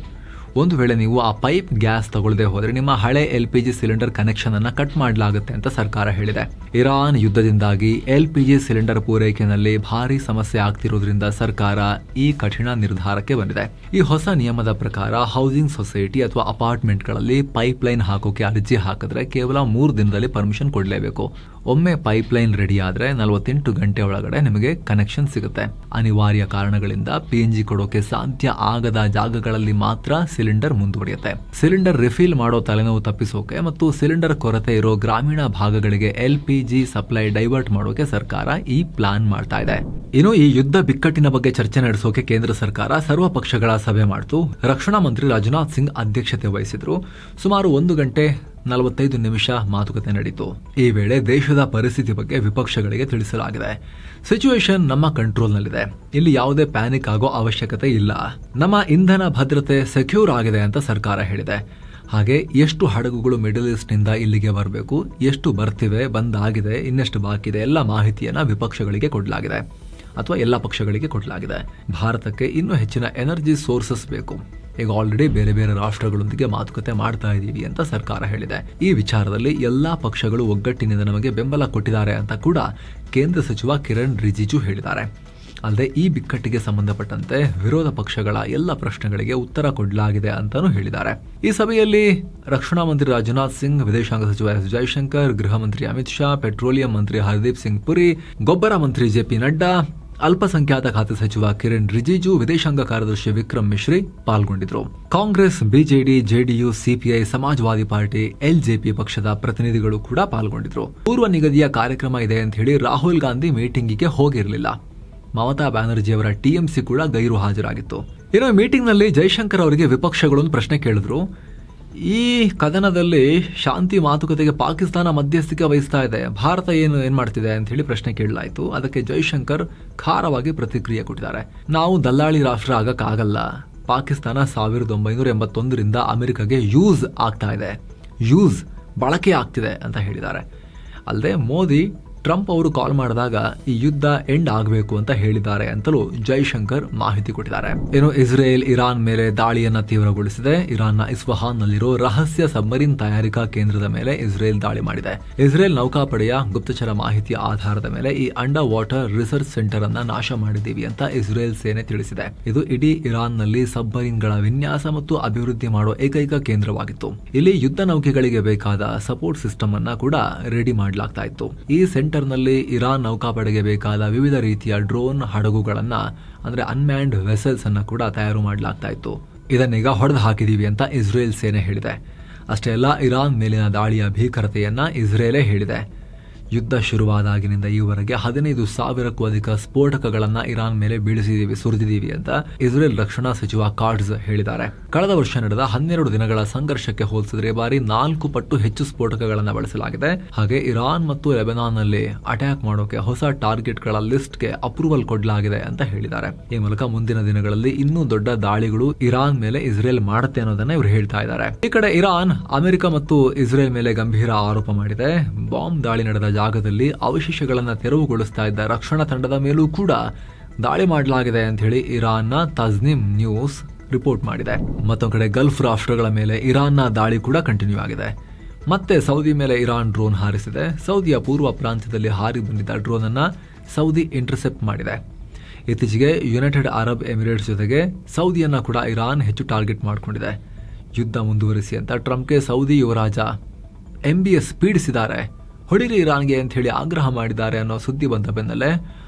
ಒಂದು ವೇಳೆ ನೀವು ಆ ಪೈಪ್ ಗ್ಯಾಸ್ ತಗೊಳ್ಳದೆ ಹೋದರೆ ನಿಮ್ಮ ಹಳೆ LPG ಸಿಲಿಂಡರ್ ಕನೆಕ್ಷನ್ ಅನ್ನ ಕಟ್ ಮಾಡಲಾಗುತ್ತೆ ಅಂತ ಸರ್ಕಾರ ಹೇಳಿದೆ. ಇರಾನ್ ಯುದ್ಧದಿಂದಾಗಿ LPG ಸಿಲಿಂಡರ್ ಪೂರೈಕೆಯಲ್ಲಿ ಭಾರಿ ಸಮಸ್ಯೆ ಆಗ್ತಿರೋದ್ರಿಂದ ಸರ್ಕಾರ ಈ ಕಠಿಣ ನಿರ್ಧಾರಕ್ಕೆ ಬಂದಿದೆ. ಈ ಹೊಸ ನಿಯಮದ ಪ್ರಕಾರ ಹೌಸಿಂಗ್ ಸೊಸೈಟಿ ಅಥವಾ ಅಪಾರ್ಟ್ಮೆಂಟ್ಗಳಲ್ಲಿ ಪೈಪ್ ಲೈನ್ ಹಾಕೋಕೆ ಅರ್ಜಿ ಹಾಕಿದ್ರೆ ಕೇವಲ 3 ದಿನದಲ್ಲಿ ಪರ್ಮಿಷನ್ ಕೊಡಲೇಬೇಕು. ಒಮ್ಮೆ ಪೈಪ್ ಲೈನ್ ರೆಡಿ ಆದ್ರೆ 48 ಗಂಟೆ ಒಳಗಡೆ ನಿಮಗೆ ಕನೆಕ್ಷನ್ ಸಿಗುತ್ತೆ. ಅನಿವಾರ್ಯ ಕಾರಣಗಳಿಂದ PNG ಕೊಡೋಕೆ ಸಾಧ್ಯ ಆಗದ ಜಾಗಗಳಲ್ಲಿ ಮಾತ್ರ ಸಿಲಿಂಡರ್ ಮುಂದುವರಿಯುತ್ತೆ. ಸಿಲಿಂಡರ್ ರಿಫಿಲ್ ಮಾಡೋ ತಲೆನೋವು ತಪ್ಪಿಸೋಕೆ ಮತ್ತು ಸಿಲಿಂಡರ್ ಕೊರತೆ ಇರೋ ಗ್ರಾಮೀಣ ಭಾಗಗಳಿಗೆ LPG ಸಪ್ಲೈ ಡೈವರ್ಟ್ ಮಾಡೋಕೆ ಸರ್ಕಾರ ಈ ಪ್ಲಾನ್ ಮಾಡ್ತಾ ಇದೆ. ಇನ್ನು ಈ ಯುದ್ಧ ಬಿಕ್ಕಟ್ಟಿನ ಬಗ್ಗೆ ಚರ್ಚೆ ನಡೆಸೋಕೆ ಕೇಂದ್ರ ಸರ್ಕಾರ ಸರ್ವ ಪಕ್ಷಗಳ ಸಭೆ ಮಾಡಿತು. ರಕ್ಷಣಾ ಮಂತ್ರಿ ರಾಜನಾಥ್ ಸಿಂಗ್ ಅಧ್ಯಕ್ಷತೆ ವಹಿಸಿದ್ರು. ಸುಮಾರು 1 ಗಂಟೆ 45 ನಿಮಿಷ ಮಾತುಕತೆ ನಡೆಯಿತು. ಈ ವೇಳೆ ದೇಶದ ಪರಿಸ್ಥಿತಿ ಬಗ್ಗೆ ವಿಪಕ್ಷಗಳಿಗೆ ತಿಳಿಸಲಾಗಿದೆ. ಸಿಚುವೇಶನ್ ನಮ್ಮ ಕಂಟ್ರೋಲ್ನಲ್ಲಿದೆ, ಇಲ್ಲಿ ಯಾವುದೇ ಪ್ಯಾನಿಕ್ ಆಗೋ ಅವಶ್ಯಕತೆ ಇಲ್ಲ, ನಮ್ಮ ಇಂಧನ ಭದ್ರತೆ ಸೆಕ್ಯೂರ್ ಆಗಿದೆ ಅಂತ ಸರ್ಕಾರ ಹೇಳಿದೆ. ಹಾಗೆ ಎಷ್ಟು ಹಡಗುಗಳು ಮಿಡಲ್ ಈಸ್ಟ್ ನಿಂದ ಇಲ್ಲಿಗೆ ಬರಬೇಕು, ಎಷ್ಟು ಬರ್ತಿವೆ, ಬಂದಾಗಿದೆ, ಇನ್ನೆಷ್ಟು ಬಾಕಿ ಇದೆ, ಎಲ್ಲ ಮಾಹಿತಿಯನ್ನ ವಿಪಕ್ಷಗಳಿಗೆ ಕೊಡಲಾಗಿದೆ ಅಥವಾ ಎಲ್ಲ ಪಕ್ಷಗಳಿಗೆ ಕೊಡಲಾಗಿದೆ. ಭಾರತಕ್ಕೆ ಇನ್ನೂ ಹೆಚ್ಚಿನ ಎನರ್ಜಿ ಸೋರ್ಸಸ್ ಬೇಕು. ಈಗ ಆಲ್ರೆಡಿ ಬೇರೆ ಬೇರೆ ರಾಷ್ಟ್ರಗಳೊಂದಿಗೆ ಮಾತುಕತೆ ಮಾಡ್ತಾ ಇದ್ದೀವಿ ಅಂತ ಸರ್ಕಾರ ಹೇಳಿದೆ. ಈ ವಿಚಾರದಲ್ಲಿ ಎಲ್ಲಾ ಪಕ್ಷಗಳು ಒಗ್ಗಟ್ಟಿನಿಂದ ನಮಗೆ ಬೆಂಬಲ ಕೊಟ್ಟಿದ್ದಾರೆ ಅಂತ ಕೂಡ ಕೇಂದ್ರ ಸಚಿವ ಕಿರಣ್ ರಿಜಿಜು ಹೇಳಿದ್ದಾರೆ. ಅಲ್ಲದೆ ಈ ಬಿಕ್ಕಟ್ಟಿಗೆ ಸಂಬಂಧಪಟ್ಟಂತೆ ವಿರೋಧ ಪಕ್ಷಗಳ ಎಲ್ಲ ಪ್ರಶ್ನೆಗಳಿಗೆ ಉತ್ತರ ಕೊಡಲಾಗಿದೆ ಅಂತಾನೂ ಹೇಳಿದ್ದಾರೆ. ಈ ಸಭೆಯಲ್ಲಿ ರಕ್ಷಣಾ ಮಂತ್ರಿ ರಾಜನಾಥ್ ಸಿಂಗ್, ವಿದೇಶಾಂಗ ಸಚಿವ ಎಸ್ ಜೈಶಂಕರ್, ಗೃಹ ಮಂತ್ರಿ ಅಮಿತ್ ಶಾ, ಪೆಟ್ರೋಲಿಯಂ ಮಂತ್ರಿ ಹರ್ದೀಪ್ ಸಿಂಗ್ ಪುರಿ, ಗೊಬ್ಬರ ಮಂತ್ರಿ JP ನಡ್ಡಾ, ಅಲ್ಪಸಂಖ್ಯಾತ ಖಾತೆ ಸಚಿವ ಕಿರಣ್ ರಿಜಿಜು, ವಿದೇಶಾಂಗ ಕಾರ್ಯದರ್ಶಿ ವಿಕ್ರಮ್ ಮಿಶ್ರಿ ಪಾಲ್ಗೊಂಡಿದ್ರು. Congress, BJD, JDU, CPI, Samajwadi party, LJP ಪಕ್ಷದ ಪ್ರತಿನಿಧಿಗಳು ಕೂಡ ಪಾಲ್ಗೊಂಡಿದ್ರು. ಪೂರ್ವ ನಿಗದಿಯ ಕಾರ್ಯಕ್ರಮ ಇದೆ ಅಂತ ಹೇಳಿ ರಾಹುಲ್ ಗಾಂಧಿ ಮೀಟಿಂಗಿಗೆ ಹೋಗಿರಲಿಲ್ಲ. ಮಮತಾ ಬ್ಯಾನರ್ಜಿ ಅವರ TMC ಕೂಡ ಗೈರು ಹಾಜರಾಗಿತ್ತು. ಇನ್ನು ಮೀಟಿಂಗ್ ನಲ್ಲಿ ಜೈಶಂಕರ್ ಅವರಿಗೆ ವಿಪಕ್ಷಗಳೊಂದು ಪ್ರಶ್ನೆ ಕೇಳಿದ್ರು. ಈ ಕದನದಲ್ಲಿ ಶಾಂತಿ ಮಾತುಕತೆಗೆ ಪಾಕಿಸ್ತಾನ ಮಧ್ಯಸ್ಥಿಕೆ ವಹಿಸ್ತಾ ಇದೆ, ಭಾರತ ಏನ್ ಮಾಡ್ತಿದೆ ಅಂತ ಹೇಳಿ ಪ್ರಶ್ನೆ ಕೇಳಲಾಯಿತು. ಅದಕ್ಕೆ ಜೈಶಂಕರ್ ಖಾರವಾಗಿ ಪ್ರತಿಕ್ರಿಯೆ ಕೊಟ್ಟಿದ್ದಾರೆ. ನಾವು ದಲ್ಲಾಳಿ ರಾಷ್ಟ್ರ ಆಗಕ್ಕಾಗಲ್ಲ. ಪಾಕಿಸ್ತಾನ 1981ರಿಂದ ಅಮೆರಿಕಗೆ ಯೂಸ್ ಆಗ್ತಾ ಇದೆ, ಬಳಕೆ ಆಗ್ತಿದೆ ಅಂತ ಹೇಳಿದ್ದಾರೆ. ಅಲ್ಲದೆ ಮೋದಿ ಟ್ರಂಪ್ ಅವರು ಕಾಲ್ ಮಾಡಿದಾಗ ಈ ಯುದ್ಧ ಎಂಡ್ ಆಗಬೇಕು ಅಂತ ಹೇಳಿದ್ದಾರೆ ಅಂತಲೂ ಜೈಶಂಕರ್ ಮಾಹಿತಿ ಕೊಟ್ಟಿದ್ದಾರೆ. ಏನು ಇಸ್ರೇಲ್ ಇರಾನ್ ಮೇಲೆ ದಾಳಿಯನ್ನ ತೀವ್ರಗೊಳಿಸಿದೆ. ಇರಾನ್ನ ಇಸ್ಫಹಾನ್ ನಲ್ಲಿರೋ ರಹಸ್ಯ ಸಬ್ಮರೀನ್ ತಯಾರಿಕಾ ಕೇಂದ್ರದ ಮೇಲೆ ಇಸ್ರೇಲ್ ದಾಳಿ ಮಾಡಿದೆ. ಇಸ್ರೇಲ್ ನೌಕಾಪಡೆಯ ಗುಪ್ತಚರ ಮಾಹಿತಿಯ ಆಧಾರದ ಮೇಲೆ ಈ ಅಂಡರ್ ವಾಟರ್ ರಿಸರ್ಚ್ ಸೆಂಟರ್ ಅನ್ನ ನಾಶ ಮಾಡಿದ್ದೀವಿ ಅಂತ ಇಸ್ರೇಲ್ ಸೇನೆ ತಿಳಿಸಿದೆ. ಇದು ಇಡೀ ಇರಾನ್ ನಲ್ಲಿ ಸಬ್ಮರೀನ್ಗಳ ವಿನ್ಯಾಸ ಮತ್ತು ಅಭಿವೃದ್ಧಿ ಮಾಡೋ ಏಕೈಕ ಕೇಂದ್ರವಾಗಿತ್ತು. ಇಲ್ಲಿ ಯುದ್ಧ ನೌಕೆಗಳಿಗೆ ಬೇಕಾದ ಸಪೋರ್ಟ್ ಸಿಸ್ಟಮ್ ಅನ್ನ ಕೂಡ ರೆಡಿ ಮಾಡಲಾಗ್ತಾ ಇತ್ತು. ಈ ನಲ್ಲಿ ಇರಾನ್ ನೌಕಾಪಡೆಗೆ ಬೇಕಾದ ವಿವಿಧ ರೀತಿಯ ಡ್ರೋನ್ ಹಡಗುಗಳನ್ನ ಅಂದ್ರೆ ಅನ್ಮ್ಯಾನ್ಡ್ ವೆಸಲ್ಸ್ ಅನ್ನ ಕೂಡ ತಯಾರು ಮಾಡಲಾಗ್ತಾ ಇತ್ತು. ಇದನ್ನೀಗ ಹೊಡೆದು ಹಾಕಿದೀವಿ ಅಂತ ಇಸ್ರೇಲ್ ಸೇನೆ ಹೇಳಿದೆ. ಅಷ್ಟೇ ಅಲ್ಲ, ಇರಾನ್ ಮೇಲಿನ ದಾಳಿಯ ಭೀಕರತೆಯನ್ನ ಇಸ್ರೇಲೇ ಹೇಳಿದೆ. ಯುದ್ಧ ಶುರುವಾದಾಗಿನಿಂದ ಈವರೆಗೆ 15,000ಕ್ಕೂ ಅಧಿಕ ಸ್ಫೋಟಕಗಳನ್ನ ಇರಾನ್ ಮೇಲೆ ಸುರಿದಿದ್ದೀವಿ ಅಂತ ಇಸ್ರೇಲ್ ರಕ್ಷಣಾ ಸಚಿವ ಕಾರ್ಡ್ಸ್ ಹೇಳಿದ್ದಾರೆ. ಕಳೆದ ವರ್ಷ ನಡೆದ 12 ದಿನಗಳ ಸಂಘರ್ಷಕ್ಕೆ ಹೋಲಿಸಿದ್ರೆ ಬಾರಿ 4 ಪಟ್ಟು ಹೆಚ್ಚು ಸ್ಫೋಟಕಗಳನ್ನ ಬಳಸಲಾಗಿದೆ. ಹಾಗೆ ಇರಾನ್ ಮತ್ತು ಲೆಬನಾನ್ ನಲ್ಲಿ ಅಟ್ಯಾಕ್ ಮಾಡೋಕೆ ಹೊಸ ಟಾರ್ಗೆಟ್ಗಳ ಲಿಸ್ಟ್ಗೆ ಅಪ್ರೂವಲ್ ಕೊಡಲಾಗಿದೆ ಅಂತ ಹೇಳಿದ್ದಾರೆ. ಈ ಮೂಲಕ ಮುಂದಿನ ದಿನಗಳಲ್ಲಿ ಇನ್ನೂ ದೊಡ್ಡ ದಾಳಿಗಳು ಇರಾನ್ ಮೇಲೆ ಇಸ್ರೇಲ್ ಮಾಡುತ್ತೆ ಅನ್ನೋದನ್ನ ಇವರು ಹೇಳ್ತಾ ಇದ್ದಾರೆ. ಈ ಕಡೆ ಇರಾನ್ ಅಮೆರಿಕ ಮತ್ತು ಇಸ್ರೇಲ್ ಮೇಲೆ ಗಂಭೀರ ಆರೋಪ ಮಾಡಿದೆ. ಬಾಂಬ್ ದಾಳಿ ನಡೆದ ಜಾಗದಲ್ಲಿ ಅವಶೇಷಗಳನ್ನು ತೆರವುಗೊಳಿಸ್ತಾ ಇದ್ದ ರಕ್ಷಣಾ ತಂಡದ ಮೇಲೂ ಕೂಡ ದಾಳಿ ಮಾಡಲಾಗಿದೆ ಅಂತ ಹೇಳಿ ಇರಾನ್ನ ತಜ್ನಿಮ್ ನ್ಯೂಸ್ ರಿಪೋರ್ಟ್ ಮಾಡಿದೆ. ಮತ್ತೊಂದು ಕಡೆ ಗಲ್ಫ್ ರಾಷ್ಟ್ರಗಳ ಮೇಲೆ ಇರಾನ್ನ ದಾಳಿ ಕೂಡ ಕಂಟಿನ್ಯೂ ಆಗಿದೆ. ಮತ್ತೆ ಸೌದಿ ಮೇಲೆ ಇರಾನ್ ಡ್ರೋನ್ ಹಾರಿಸಿದೆ. ಸೌದಿಯ ಪೂರ್ವ ಪ್ರಾಂತ್ಯದಲ್ಲಿ ಹಾರಿ ಬಂದಿದ್ದ ಡ್ರೋನ್ ಅನ್ನ ಸೌದಿ ಇಂಟರ್ಸೆಪ್ಟ್ ಮಾಡಿದೆ. ಇತ್ತೀಚೆಗೆ ಯುನೈಟೆಡ್ ಅರಬ್ ಎಮಿರೇಟ್ಸ್ ಜೊತೆಗೆ ಸೌದಿಯನ್ನ ಕೂಡ ಇರಾನ್ ಹೆಚ್ಚು ಟಾರ್ಗೆಟ್ ಮಾಡಿಕೊಂಡಿದೆ. ಯುದ್ಧ ಮುಂದುವರಿಸಿ ಅಂತ ಟ್ರಂಪ್ಗೆ ಸೌದಿ ಯುವರಾಜ MBS ಪೀಡಿಸಿದ್ದಾರೆ, ಹೊಡಿರಿ ಇರಾನ್ಗೆ ಅಂತ ಹೇಳಿ ಆಗ್ರಹ ಮಾಡಿದ್ದಾರೆ ಅನ್ನೋ ಸುದ್ದಿ ಬಂದ ಬೆನ್ನಲ್ಲೇ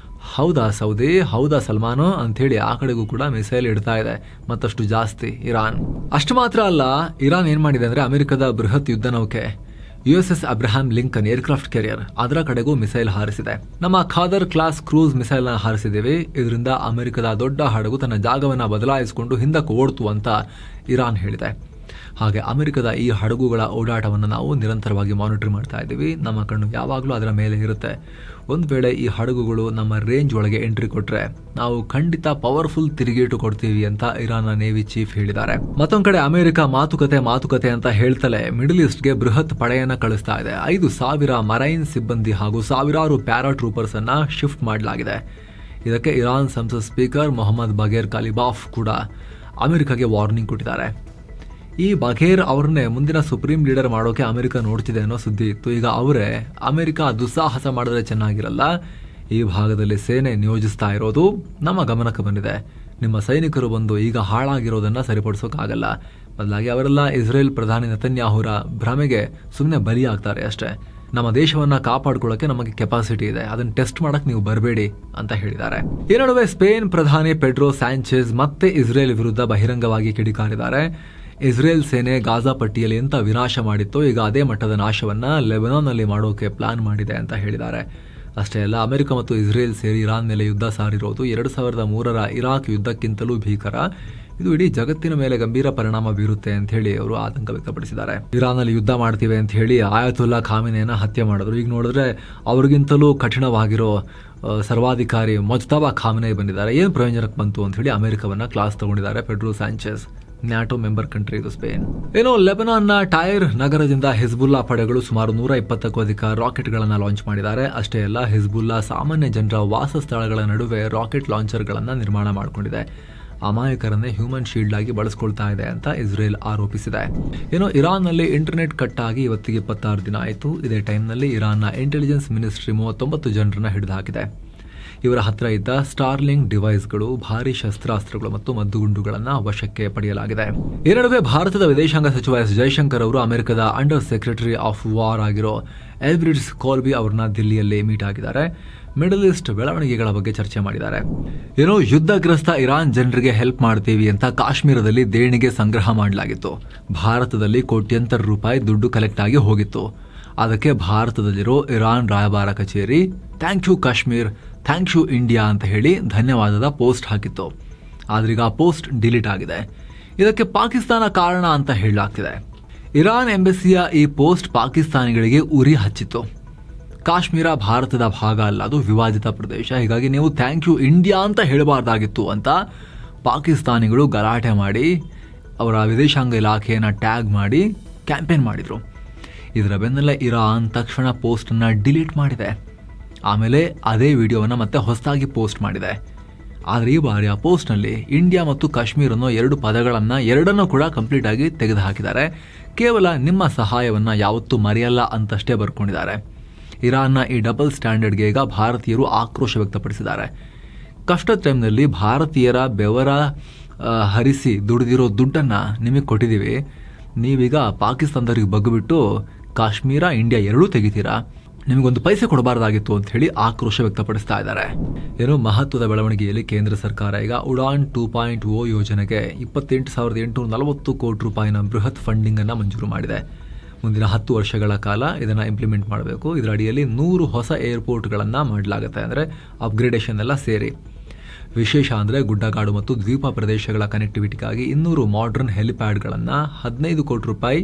ಹೌದಾ ಸೌದಿ, ಹೌದಾ ಸಲ್ಮಾನು ಅಂಥೇಳಿ ಆ ಕಡೆಗೂ ಕೂಡ ಮಿಸೈಲ್ ಇಡ್ತಾ ಇದೆ ಮತ್ತಷ್ಟು ಜಾಸ್ತಿ ಇರಾನ್. ಅಷ್ಟು ಮಾತ್ರ ಅಲ್ಲ, ಇರಾನ್ ಏನ್ ಮಾಡಿದೆ ಅಂದ್ರೆ ಅಮೆರಿಕದ ಬೃಹತ್ ಯುದ್ಧ ನೌಕೆ USS Abraham Lincoln aircraft carrier ಅದರ ಕಡೆಗೂ ಮಿಸೈಲ್ ಹಾರಿಸಿದೆ. ನಮ್ಮ ಖಾದರ್ ಕ್ಲಾಸ್ ಕ್ರೂಸ್ ಮಿಸೈಲ್ ನ ಹಾರಿಸಿದ್ದೇವೆ, ಇದರಿಂದ ಅಮೆರಿಕದ ದೊಡ್ಡ ಹಡಗು ತನ್ನ ಜಾಗವನ್ನ ಬದಲಾಯಿಸಿಕೊಂಡು ಹಿಂದಕ್ಕೆ ಓಡ್ತು ಅಂತ ಇರಾನ್ ಹೇಳಿದೆ. ಹಾಗೆ ಅಮೆರಿಕದ ಈ ಹಡಗುಗಳ ಓಡಾಟವನ್ನು ನಾವು ನಿರಂತರವಾಗಿ ಮಾನಿಟರ್ ಮಾಡ್ತಾ ಇದ್ದೀವಿ. ನಮ್ಮ ಕಣ್ಣು ಯಾವಾಗಲೂ ಅದರ ಮೇಲೆ ಇರುತ್ತೆ. ಒಂದು ವೇಳೆ ಈ ಹಡಗುಗಳು ನಮ್ಮ ರೇಂಜ್ ಒಳಗೆ ಎಂಟ್ರಿ ಕೊಟ್ರೆ ನಾವು ಖಂಡಿತ ಪವರ್ಫುಲ್ ತಿರುಗೇಟು ಕೊಡ್ತೀವಿ ಅಂತ ಇರಾನ್ನ ನೇವಿ ಚೀಫ್ ಹೇಳಿದ್ದಾರೆ. ಮತ್ತೊಂದು ಕಡೆ ಅಮೆರಿಕ ಮಾತುಕತೆ ಅಂತ ಹೇಳ್ತಲೇ ಮಿಡಲ್ ಈಸ್ಟ್ಗೆ ಬೃಹತ್ ಪಡೆಯನ್ನ ಕಳಿಸ್ತಾ ಇದೆ. 5,000 ಮರೈನ್ ಸಿಬ್ಬಂದಿ ಹಾಗೂ ಸಾವಿರಾರು ಪ್ಯಾರಾಟ್ರೂಪರ್ಸ್ ಅನ್ನ ಶಿಫ್ಟ್ ಮಾಡಲಾಗಿದೆ. ಇದಕ್ಕೆ ಇರಾನ್ ಸಂಸತ್ ಸ್ಪೀಕರ್ ಮೊಹಮ್ಮದ್ ಬಗೇರ್ ಕಾಲಿಬಾಫ್ ಕೂಡ ಅಮೆರಿಕಗೆ ವಾರ್ನಿಂಗ್ ಕೊಟ್ಟಿದ್ದಾರೆ. ಈ ಬಘೇರ್ ಅವ್ರನ್ನೇ ಮುಂದಿನ ಸುಪ್ರೀಂ ಲೀಡರ್ ಮಾಡೋಕೆ ಅಮೆರಿಕ ನೋಡ್ತಿದೆ ಅನ್ನೋ ಸುದ್ದಿ ಇತ್ತು. ಈಗ ಅವರೇ ಅಮೆರಿಕ ದುಸ್ಸಾಹಸ ಮಾಡಿದ್ರೆ ಚೆನ್ನಾಗಿರಲ್ಲ, ಈ ಭಾಗದಲ್ಲಿ ಸೇನೆ ನಿಯೋಜಿಸ್ತಾ ಇರೋದು ನಮ್ಮ ಗಮನಕ್ಕೆ ಬಂದಿದೆ, ನಿಮ್ಮ ಸೈನಿಕರು ಬಂದು ಈಗ ಹಾಳಾಗಿರೋದನ್ನ ಸರಿಪಡಿಸೋಕ್ಕಾಗಲ್ಲ, ಬದಲಾಗಿ ಅವರೆಲ್ಲ ಇಸ್ರೇಲ್ ಪ್ರಧಾನಿ ನೆತನ್ಯಾಹುರ ಭ್ರಮೆಗೆ ಸುಮ್ಮನೆ ಬಲಿಯಾಗ್ತಾರೆ ಅಷ್ಟೇ, ನಮ್ಮ ದೇಶವನ್ನ ಕಾಪಾಡ್ಕೊಳ್ಳೋಕೆ ನಮಗೆ ಕೆಪಾಸಿಟಿ ಇದೆ, ಅದನ್ನ ಟೆಸ್ಟ್ ಮಾಡಕ್ ನೀವು ಬರಬೇಡಿ ಅಂತ ಹೇಳಿದ್ದಾರೆ. ಈ ನಡುವೆ ಸ್ಪೇನ್ ಪ್ರಧಾನಿ ಪೆಡ್ರೋ ಸ್ಯಾಂಚೆಸ್ ಮತ್ತೆ ಇಸ್ರೇಲ್ ವಿರುದ್ಧ ಬಹಿರಂಗವಾಗಿ ಕಿಡಿಕಾರಿದ್ದಾರೆ. ಇಸ್ರೇಲ್ ಸೇನೆ ಗಾಜಾ ಪಟ್ಟಿಯಲ್ಲಿ ಎಂತ ವಿನಾಶ ಮಾಡಿತ್ತೋ ಈಗ ಅದೇ ಮಟ್ಟದ ನಾಶವನ್ನ ಲೆಬನಾನ್ನಲ್ಲಿ ಮಾಡೋಕೆ ಪ್ಲಾನ್ ಮಾಡಿದೆ ಅಂತ ಹೇಳಿದ್ದಾರೆ. ಅಷ್ಟೇ ಅಲ್ಲ, ಅಮೆರಿಕ ಮತ್ತು ಇಸ್ರೇಲ್ ಸೇರಿ ಇರಾನ್ ಮೇಲೆ ಯುದ್ಧ ಸಾರಿರೋದು 2003ರ ಇರಾಕ್ ಯುದ್ಧಕ್ಕಿಂತಲೂ ಭೀಕರ, ಇದು ಇಡೀ ಜಗತ್ತಿನ ಮೇಲೆ ಗಂಭೀರ ಪರಿಣಾಮ ಬೀರುತ್ತೆ ಅಂತ ಹೇಳಿ ಅವರು ಆತಂಕ ವ್ಯಕ್ತಪಡಿಸಿದ್ದಾರೆ. ಇರಾನ್ನಲ್ಲಿ ಯುದ್ಧ ಮಾಡ್ತೀವಿ ಅಂತ ಹೇಳಿ ಆಯತುಲ್ಲಾ ಖಾಮಿನೆಯನ್ನ ಹತ್ಯೆ ಮಾಡಿದ್ರು. ಈಗ ನೋಡಿದ್ರೆ ಅವ್ರಿಗಿಂತಲೂ ಕಠಿಣವಾಗಿರೋ ಸರ್ವಾಧಿಕಾರಿ ಮೊಜ್ತಬಾ ಖಾಮಿನೆ ಬಂದಿದ್ದಾರೆ. ಏನು ಪ್ರಯೋಜನಕ್ಕೆ ಬಂತು ಅಂತ ಹೇಳಿ ಅಮೆರಿಕವನ್ನ ಕ್ಲಾಸ್ ತಗೊಂಡಿದ್ದಾರೆ ಪೆಡ್ರೋ ಸ್ಯಾಂಚೆಸ್. ನ್ಯಾಟೋ ಮೆಂಬರ್ ಕಂಟ್ರಿ ಇದು ಸ್ಪೇನ್. ಏನೋ ಲೆಬನಾನ್ನ ಟೈರ್ ನಗರದಿಂದ ಹಿಜ್ಬುಲ್ಲಾ ಪಡೆಗಳು ಸುಮಾರು 120ಕ್ಕೂ ಅಧಿಕ ರಾಕೆಟ್ಗಳನ್ನು ಲಾಂಚ್ ಮಾಡಿದ್ದಾರೆ. ಅಷ್ಟೇ ಅಲ್ಲ, ಹಿಜ್ಬುಲ್ಲಾ ಸಾಮಾನ್ಯ ಜನರ ವಾಸಸ್ಥಳಗಳ ನಡುವೆ ರಾಕೆಟ್ ಲಾಂಚರ್ಗಳನ್ನು ನಿರ್ಮಾಣ ಮಾಡಿಕೊಂಡಿದೆ. ಅಮಾಯಕರನ್ನೇ ಹ್ಯೂಮನ್ ಶೀಲ್ಡ್ ಆಗಿ ಬಳಸ್ಕೊಳ್ತಾ ಇದೆ ಅಂತ ಇಸ್ರೇಲ್ ಆರೋಪಿಸಿದೆ. ಏನೋ ಇರಾನ್ನಲ್ಲಿ ಇಂಟರ್ನೆಟ್ ಕಟ್ ಆಗಿ ಇವತ್ತಿಗೆ 26 ದಿನ ಆಯಿತು. ಇದೇ ಟೈಮ್ನಲ್ಲಿ ಇರಾನ್ನ ಇಂಟೆಲಿಜೆನ್ಸ್ ಮಿನಿಸ್ಟ್ರಿ 39 ಜನರನ್ನ ಹಿಡಿದು ಹಾಕಿದೆ. ಇವರ ಹತ್ರ ಇದ್ದ ಸ್ಟಾರ್ಲಿಂಗ್ ಡಿವೈಸ್ಗಳು, ಭಾರಿ ಶಸ್ತ್ರಾಸ್ತ್ರಗಳು ಮತ್ತು ಮದ್ದುಗುಂಡುಗಳನ್ನು ವಶಕ್ಕೆ ಪಡೆಯಲಾಗಿದೆ. ಈ ನಡುವೆ ಭಾರತದ ವಿದೇಶಾಂಗ ಸಚಿವ ಎಸ್ ಜೈಶಂಕರ್ ಅವರು ಅಮೆರಿಕದ ಅಂಡರ್ ಸೆಕ್ರೆಟರಿ ಆಫ್ ವಾರ್ ಆಗಿರೋ ಎಲ್ಬ್ರಿಡ್ಸ್ ಕೋಲ್ಬಿ ಅವರನ್ನ ದಿಲ್ಲಿಯಲ್ಲಿ ಮೀಟ್ ಆಗಿದ್ದಾರೆ. ಮಿಡಲ್ ಈಸ್ಟ್ ಬೆಳವಣಿಗೆಗಳ ಬಗ್ಗೆ ಚರ್ಚೆ ಮಾಡಿದ್ದಾರೆ. ಏನೋ ಯುದ್ಧಗ್ರಸ್ತ ಇರಾನ್ ಜನರಿಗೆ ಹೆಲ್ಪ್ ಮಾಡ್ತೀವಿ ಅಂತ ಕಾಶ್ಮೀರದಲ್ಲಿ ದೇಣಿಗೆ ಸಂಗ್ರಹ ಮಾಡಲಾಗಿತ್ತು. ಭಾರತದಲ್ಲಿ ಕೋಟ್ಯಂತರ ರೂಪಾಯಿ ದುಡ್ಡು ಕಲೆಕ್ಟ್ ಆಗಿ ಹೋಗಿತ್ತು. ಅದಕ್ಕೆ ಭಾರತದಲ್ಲಿರೋ ಇರಾನ್ ರಾಯಭಾರ ಕಚೇರಿ thank you Kashmir, thank you India ಅಂತ ಹೇಳಿ ಧನ್ಯವಾದದ ಪೋಸ್ಟ್ ಹಾಕಿತ್ತು. ಆದ್ರೀಗ ಆ ಪೋಸ್ಟ್ ಡಿಲೀಟ್ ಆಗಿದೆ. ಇದಕ್ಕೆ ಪಾಕಿಸ್ತಾನ ಕಾರಣ ಅಂತ ಹೇಳಲಾಗ್ತಿದೆ. ಇರಾನ್ ಎಂಬಸಿಯ ಈ ಪೋಸ್ಟ್ ಪಾಕಿಸ್ತಾನಿಗಳಿಗೆ ಉರಿ ಹಚ್ಚಿತ್ತು. ಕಾಶ್ಮೀರ ಭಾರತದ ಭಾಗ ಅಲ್ಲ, ಅದು ವಿವಾದಿತ ಪ್ರದೇಶ, ಹೀಗಾಗಿ ನೀವು ಥ್ಯಾಂಕ್ ಯು ಇಂಡಿಯಾ ಅಂತ ಹೇಳಬಾರ್ದಾಗಿತ್ತು ಅಂತ ಪಾಕಿಸ್ತಾನಿಗಳು ಗಲಾಟೆ ಮಾಡಿ ಅವರ ವಿದೇಶಾಂಗ ಇಲಾಖೆಯನ್ನು ಟ್ಯಾಗ್ ಮಾಡಿ ಕ್ಯಾಂಪೇನ್ ಮಾಡಿದರು. ಇದರ ಬೆನ್ನಲ್ಲೇ ಇರಾನ್ ತಕ್ಷಣ ಪೋಸ್ಟನ್ನು ಡಿಲೀಟ್ ಮಾಡಿದೆ. ಆಮೇಲೆ ಅದೇ ವಿಡಿಯೋವನ್ನು ಮತ್ತೆ ಹೊಸದಾಗಿ ಪೋಸ್ಟ್ ಮಾಡಿದೆ. ಆದರೆ ಈ ಬಾರಿ ಆ ಪೋಸ್ಟ್ನಲ್ಲಿ ಇಂಡಿಯಾ ಮತ್ತು ಕಾಶ್ಮೀರ್ ಅನ್ನೋ 2 ಪದಗಳನ್ನು ಎರಡನ್ನೂ ಕೂಡ ಕಂಪ್ಲೀಟ್ ಆಗಿ ತೆಗೆದು ಹಾಕಿದ್ದಾರೆ. ಕೇವಲ ನಿಮ್ಮ ಸಹಾಯವನ್ನು ಯಾವತ್ತೂ ಮರೆಯಲ್ಲ ಅಂತಷ್ಟೇ ಬರ್ಕೊಂಡಿದ್ದಾರೆ. ಇರಾನ್ನ ಈ ಡಬಲ್ ಸ್ಟ್ಯಾಂಡರ್ಡ್ಗೆ ಈಗ ಭಾರತೀಯರು ಆಕ್ರೋಶ ವ್ಯಕ್ತಪಡಿಸಿದ್ದಾರೆ. ಕಷ್ಟದ ಟೈಮ್ನಲ್ಲಿ ಭಾರತೀಯರ ಬೆವರ ಹರಿಸಿ ದುಡಿದಿರೋ ದುಡ್ಡನ್ನು ನಿಮಗೆ ಕೊಟ್ಟಿದ್ದೀವಿ, ನೀವೀಗ ಪಾಕಿಸ್ತಾನದವ್ರಿಗೆ ಬಗ್ಗುಬಿಟ್ಟು ಕಾಶ್ಮೀರ ಇಂಡಿಯಾ ಎರಡೂ ತೆಗಿತೀರಾ, ನಿಮಗೊಂದು ಪೈಸೆ ಕೊಡಬಾರ್ದಾಗಿತ್ತು ಅಂತ ಹೇಳಿ ಆಕ್ರೋಶ ವ್ಯಕ್ತಪಡಿಸ್ತಾ ಇದ್ದಾರೆ. ಏನೋ ಮಹತ್ವದ ಬೆಳವಣಿಗೆಯಲ್ಲಿ ಕೇಂದ್ರ ಸರ್ಕಾರ ಈಗ ಉಡಾನ್ 2.0 ಯೋಜನೆಗೆ 28,840 ಕೋಟಿ ರೂಪಾಯಿನ ಬೃಹತ್ ಫಂಡಿಂಗ್ ಅನ್ನು ಮಂಜೂರು ಮಾಡಿದೆ. ಮುಂದಿನ 10 ವರ್ಷಗಳ ಕಾಲ ಇದನ್ನು ಇಂಪ್ಲಿಮೆಂಟ್ ಮಾಡಬೇಕು. ಇದರ ಅಡಿಯಲ್ಲಿ 100 ಹೊಸ ಏರ್ಪೋರ್ಟ್ಗಳನ್ನು ಮಾಡಲಾಗುತ್ತೆ, ಅಂದರೆ ಅಪ್ಗ್ರೇಡೇಷನ್ ಎಲ್ಲ ಸೇರಿ. ವಿಶೇಷ ಅಂದರೆ ಗುಡ್ಡಗಾಡು ಮತ್ತು ದ್ವೀಪ ಪ್ರದೇಶಗಳ ಕನೆಕ್ಟಿವಿಟಿಗಾಗಿ 200 ಮಾಡರ್ನ್ ಹೆಲಿಪ್ಯಾಡ್ಗಳನ್ನು 15 ಕೋಟಿ ರೂಪಾಯಿ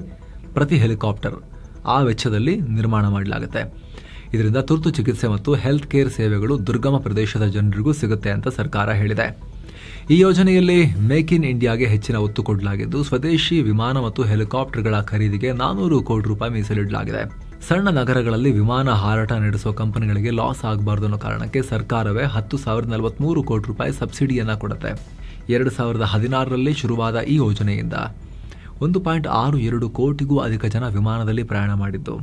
ಪ್ರತಿ ಹೆಲಿಕಾಪ್ಟರ್ ಆ ವೆಚ್ಚದಲ್ಲಿ ನಿರ್ಮಾಣ ಮಾಡಲಾಗುತ್ತೆ. ಇದರಿಂದ ತುರ್ತು ಚಿಕಿತ್ಸೆ ಮತ್ತು ಹೆಲ್ತ್ ಕೇರ್ ಸೇವೆಗಳು ದುರ್ಗಮ ಪ್ರದೇಶದ ಜನರಿಗೂ ಸಿಗುತ್ತೆ ಅಂತ ಸರ್ಕಾರ ಹೇಳಿದೆ. ಈ ಯೋಜನೆಯಲ್ಲಿ ಮೇಕ್ ಇನ್ ಇಂಡಿಯಾಗೆ ಹೆಚ್ಚಿನ ಒತ್ತು ಕೊಡಲಾಗಿದ್ದು, ಸ್ವದೇಶಿ ವಿಮಾನ ಮತ್ತು ಹೆಲಿಕಾಪ್ಟರ್ಗಳ ಖರೀದಿಗೆ 400 ಕೋಟಿ ರೂಪಾಯಿ ಮೀಸಲಿಡಲಾಗಿದೆ. ಸಣ್ಣ ನಗರಗಳಲ್ಲಿ ವಿಮಾನ ಹಾರಾಟ ನಡೆಸುವ ಕಂಪನಿಗಳಿಗೆ ಲಾಸ್ ಆಗಬಾರ್ದು ಅನ್ನೋ ಕಾರಣಕ್ಕೆ ಸರ್ಕಾರವೇ 10,043 ಕೋಟಿ ರೂಪಾಯಿ ಸಬ್ಸಿಡಿಯನ್ನು ಕೊಡುತ್ತೆ. 2016ರಲ್ಲಿ ಶುರುವಾದ ಈ ಯೋಜನೆಯಿಂದ 1.62 ಕೋಟಿಗೂ ಅಧಿಕ ಜನ ವಿಮಾನದಲ್ಲಿ ಪ್ರಯಾಣ ಮಾಡಿದ್ದು,